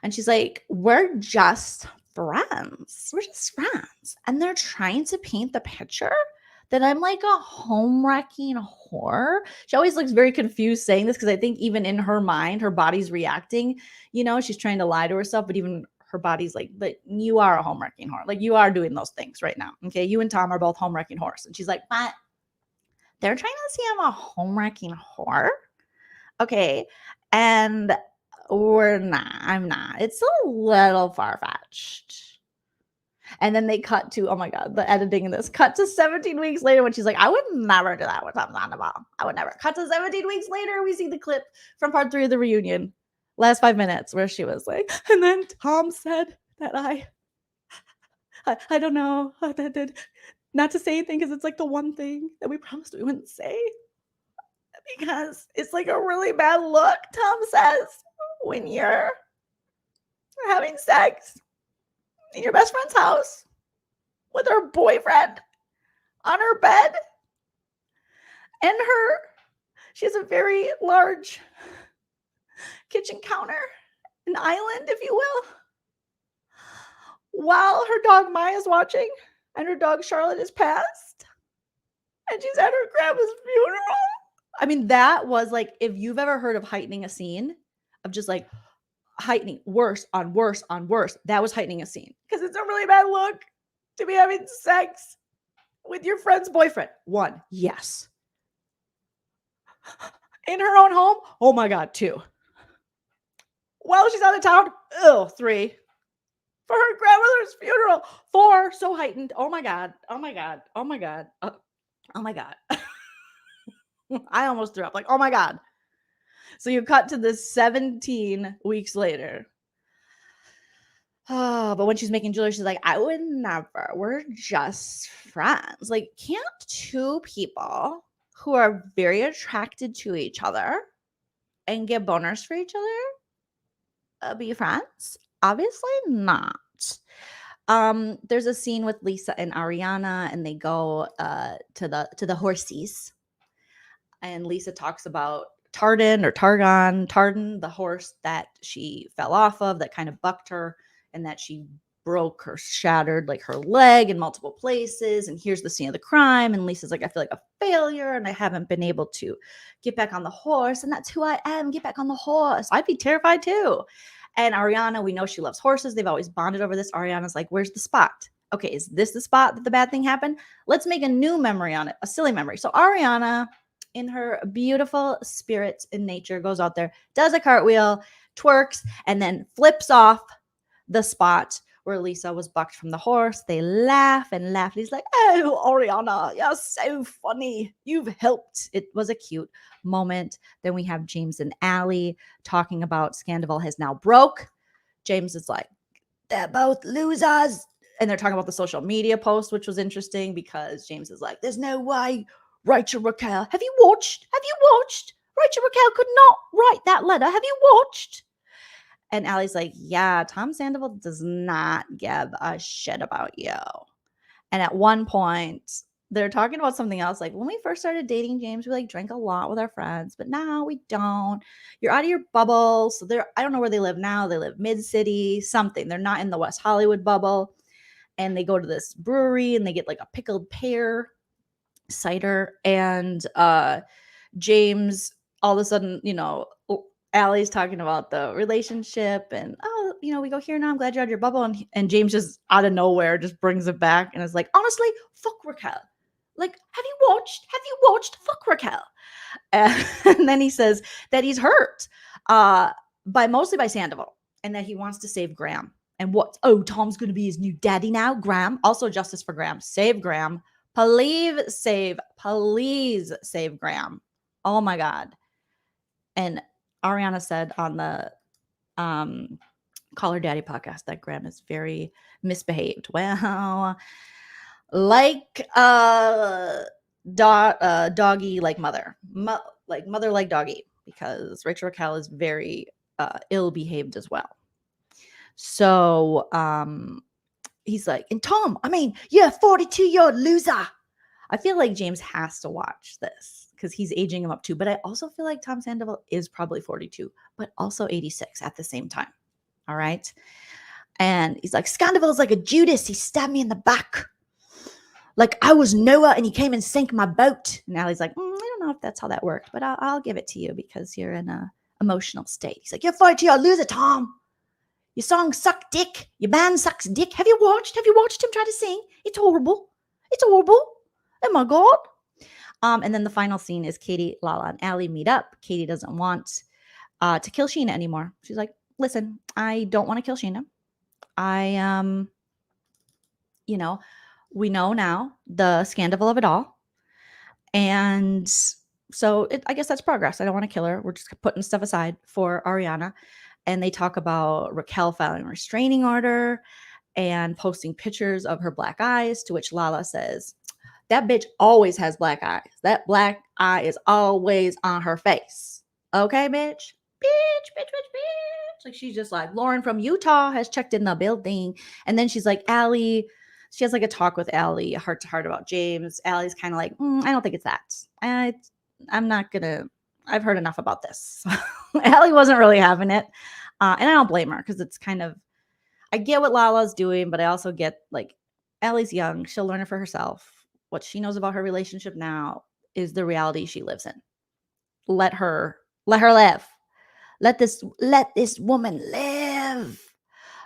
And she's like, we're just friends. We're just friends. And they're trying to paint the picture that I'm like a home wrecking whore. She always looks very confused saying this because I think even in her mind, her body's reacting. You know, she's trying to lie to herself, but even her body's like, but you are a home wrecking whore. Like you are doing those things right now. Okay. You and Tom are both home wrecking whores. And she's like, but they're trying to see I'm a home wrecking whore. Okay. And we're not. I'm not. It's a little far-fetched. And then they cut to, oh my God, the editing in this. Cut to 17 weeks later when she's like, I would never do that with Tom Sandoval. I would never. Cut to 17 weeks later, we see the clip from part 3 of the reunion. Last 5 minutes where she was like, and then Tom said that I don't know. Not to say anything because it's like the one thing that we promised we wouldn't say. Because it's like a really bad look, Tom says, when you're having sex in your best friend's house with her boyfriend on her bed. And she has a very large kitchen counter, an island, if you will, while her dog Maya's watching and her dog Charlotte is passed. And she's at her grandma's funeral. I mean, that was like, if you've ever heard of heightening a scene, of just like heightening worse on worse on worse, that was heightening a scene. Because it's a really bad look to be having sex with your friend's boyfriend. 1, yes. In her own home, oh my God, 2. While she's out of town, 3. For her grandmother's funeral, 4, so heightened. Oh my God, oh my God, oh my God, oh my God. I almost threw up. Like, oh my God. So you cut to this 17 weeks later. Oh, but when she's making jewelry, she's like, I would never. We're just friends. Like, can't 2 people who are very attracted to each other and get boners for each other be friends? Obviously not. There's a scene with Lisa and Ariana, and they go to the horses. And Lisa talks about Tardan, the horse that she fell off of that kind of bucked her and that she shattered like her leg in multiple places. And here's the scene of the crime. And Lisa's like, I feel like a failure and I haven't been able to get back on the horse. And that's who I am. Get back on the horse. I'd be terrified too. And Ariana, we know she loves horses. They've always bonded over this. Ariana's like, where's the spot? Okay, is this the spot that the bad thing happened? Let's make a new memory on it, a silly memory. So Ariana, in her beautiful spirits in nature, goes out there, does a cartwheel, twerks, and then flips off the spot where Lisa was bucked from the horse. They laugh and laugh. He's like, oh, Ariana, you're so funny. You've helped. It was a cute moment. Then we have James and Allie talking about Scandoval has now broke. James is like, they're both losers. And they're talking about the social media post, which was interesting because James is like, there's no way Rachel Raquel. Have you watched? Rachel Raquel could not write that letter. Have you watched? And Allie's like, yeah, Tom Sandoval does not give a shit about you. And at one point, they're talking about something else. Like, when we first started dating, James, we like drank a lot with our friends, but now we don't. You're out of your bubble. So I don't know where they live now. They live mid-city, something. They're not in the West Hollywood bubble. And they go to this brewery and they get like a pickled pear cider. And James, all of a sudden, Allie's talking about the relationship and, we go here now. I'm glad you're out of your bubble. And James just out of nowhere just brings it back and is like, honestly, fuck Raquel. Like, have you watched? Fuck Raquel. And then he says that he's hurt mostly by Sandoval and that he wants to save Graham. And Tom's going to be his new daddy now, Graham. Also justice for Graham. Save Graham. Please save Graham. Oh my God. And Ariana said on the Call Her Daddy podcast that Graham is very misbehaved. Well, like doggy like mother. Like mother like doggy, because Rachel Raquel is very ill behaved as well. So he's like, and Tom, I mean, you're a 42-year-old loser. I feel like James has to watch this because he's aging him up too. But I also feel like Tom Sandoval is probably 42, but also 86 at the same time. All right. And he's like, Scandoval's like a Judas. He stabbed me in the back. Like I was Noah and he came and sank my boat. And Allie's like, I don't know if that's how that worked, but I'll give it to you because you're in a emotional state. He's like, you're 42-year-old loser, Tom. Your song suck dick. Your band sucks dick. Have you watched him try to sing? It's horrible. It's horrible. Oh my God. And then the final scene is Katie, Lala, and Allie meet up. Katie doesn't want to kill Sheena anymore. She's like, listen, I don't want to kill Sheena. We know now the Scandoval of it all. And so I guess that's progress. I don't want to kill her. We're just putting stuff aside for Ariana. And they talk about Raquel filing a restraining order and posting pictures of her black eyes, to which Lala says, that bitch always has black eyes. That black eye is always on her face. Okay, bitch? Bitch. Like she's just like, Lauren from Utah has checked in the building. And then she's like, Allie, she has like a talk with Allie, heart to heart about James. Allie's kind of like, I don't think it's that. I've heard enough about this. Allie wasn't really having it. And I don't blame her because it's kind of, I get what Lala's doing, but I also get like, Allie's young. She'll learn it for herself. What she knows about her relationship now is the reality she lives in. Let her live. Let this woman live.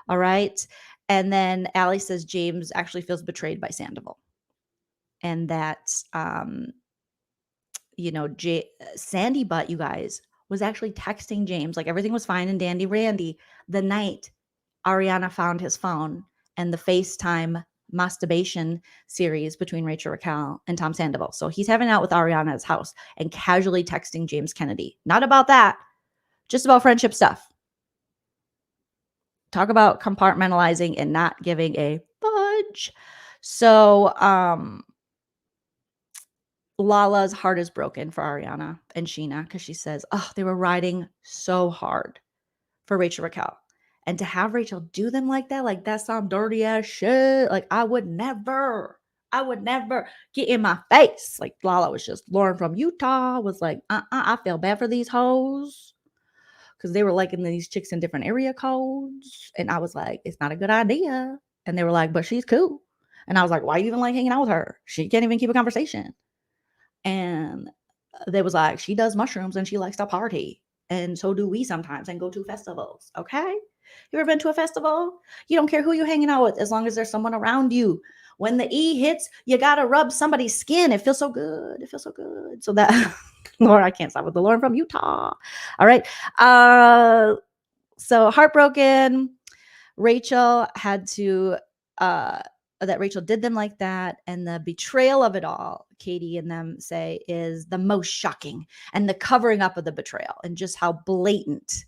All right. And then Allie says James actually feels betrayed by Sandoval. And that, Sandy Butt, you guys, was actually texting James. Like everything was fine and dandy randy the night Ariana found his phone and the FaceTime masturbation series between Rachel Raquel and Tom Sandoval. So he's having out with Ariana at his house and casually texting James Kennedy. Not about that, just about friendship stuff. Talk about compartmentalizing and not giving a fudge. So Lala's heart is broken for Ariana and Sheena because she says, they were riding so hard for Rachel Raquel. And to have Rachel do them like that's some dirty ass shit. Like I would never get in my face. Like Lala was just, Lauren from Utah was like, I feel bad for these hoes. Because they were liking these chicks in different area codes. And I was like, it's not a good idea. And they were like, but she's cool. And I was like, why you even like hanging out with her? She can't even keep a conversation. And they was like, she does mushrooms and she likes to party. And so do we sometimes and go to festivals. Okay? You ever been to a festival? You don't care who you're hanging out with as long as there's someone around you. When the E hits, you got to rub somebody's skin. It feels so good. So that, Lauren, I can't stop with the Lauren from Utah. All right. So heartbroken. Rachel had to, that Rachel did them like that. And the betrayal of it all, Katie and them say, is the most shocking. And the covering up of the betrayal and just how blatant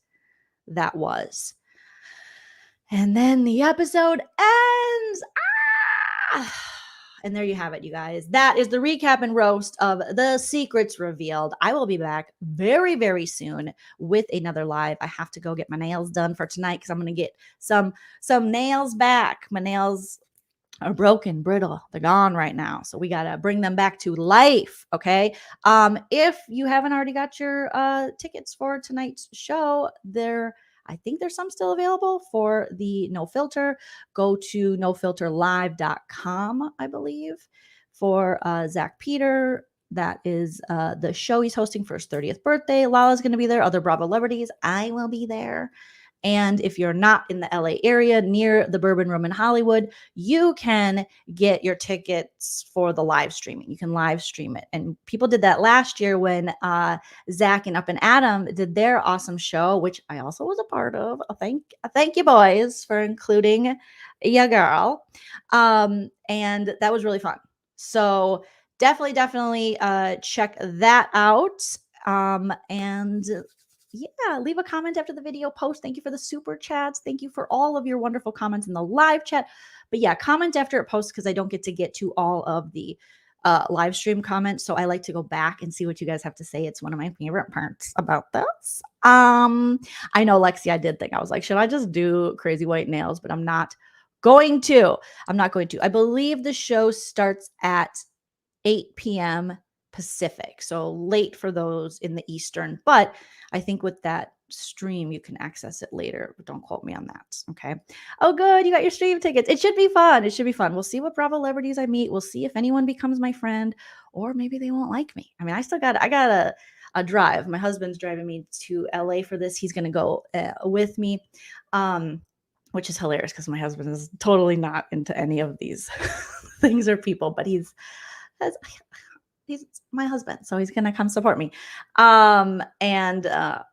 that was. And then the episode ends. And there you have it, you guys. That is the recap and roast of The Secrets Revealed. I will be back very, very soon with another live. I have to go get my nails done for tonight because I'm going to get some nails back. My nails are broken, brittle. They're gone right now. So we got to bring them back to life. Okay. If you haven't already got your tickets for tonight's show, I think there's some still available for the No Filter. Go to nofilterlive.com, I believe, for Zach Peter. That is the show he's hosting for his 30th birthday. Lala's going to be there. Other Bravo celebrities. I will be there. And if you're not in the LA area near the Bourbon Room in Hollywood, you can get your tickets for the live streaming. You can live stream it. And people did that last year when Zach and Up and Adam did their awesome show, which I also was a part of. Thank you, boys, for including your girl. And that was really fun. So definitely check that out. And yeah, leave a comment after the video post. Thank you for the super chats. Thank you for all of your wonderful comments in the live chat. But yeah, comment after it posts because I don't get to all of the live stream comments. So I like to go back and see what you guys have to say. It's one of my favorite parts about this. I know, Lexi, I did think, I was like, should I just do crazy white nails? But I'm not going to. I believe the show starts at 8 p.m. Pacific. So late for those in the Eastern. But I think with that stream, you can access it later. But don't quote me on that. Okay. Oh, good. You got your stream tickets. It should be fun. We'll see what Bravo celebrities I meet. We'll see if anyone becomes my friend, or maybe they won't like me. I mean, I got a drive. My husband's driving me to LA for this. He's going to go with me. Which is hilarious because my husband is totally not into any of these things or people, but he's my husband, so he's gonna come support me, and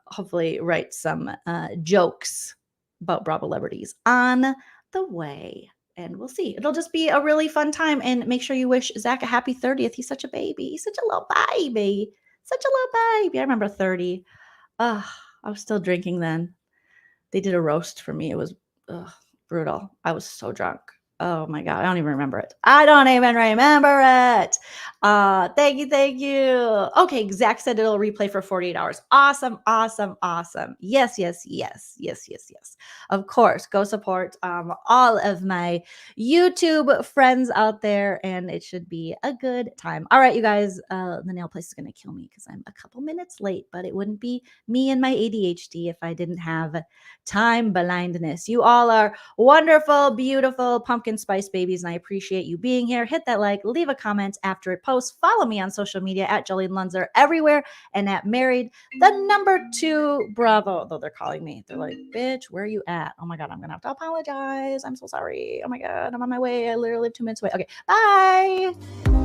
hopefully write some jokes about Bravo celebrities on the way. And we'll see. It'll just be a really fun time. And make sure you wish Zach a happy 30th. He's such a baby. He's such a little baby. I remember 30. I was still drinking then. They did a roast for me. It was brutal. I was so drunk. Oh my God. I don't even remember it. Thank you. Okay. Zach said it'll replay for 48 hours. Awesome. Yes. Of course, go support all of my YouTube friends out there, and it should be a good time. All right, you guys, the nail place is going to kill me because I'm a couple minutes late, but it wouldn't be me and my ADHD if I didn't have time blindness. You all are wonderful, beautiful pumpkin spice babies, and I appreciate you being here. Hit that like, leave a comment after it posts. Follow me on social media at Joleen Lunzer everywhere, and at Married, the #2 Bravo. Though they're calling me. They're like, bitch, where are you at? Oh my God, I'm going to have to apologize. I'm so sorry. Oh my God, I'm on my way. I literally live 2 minutes away. Okay, bye.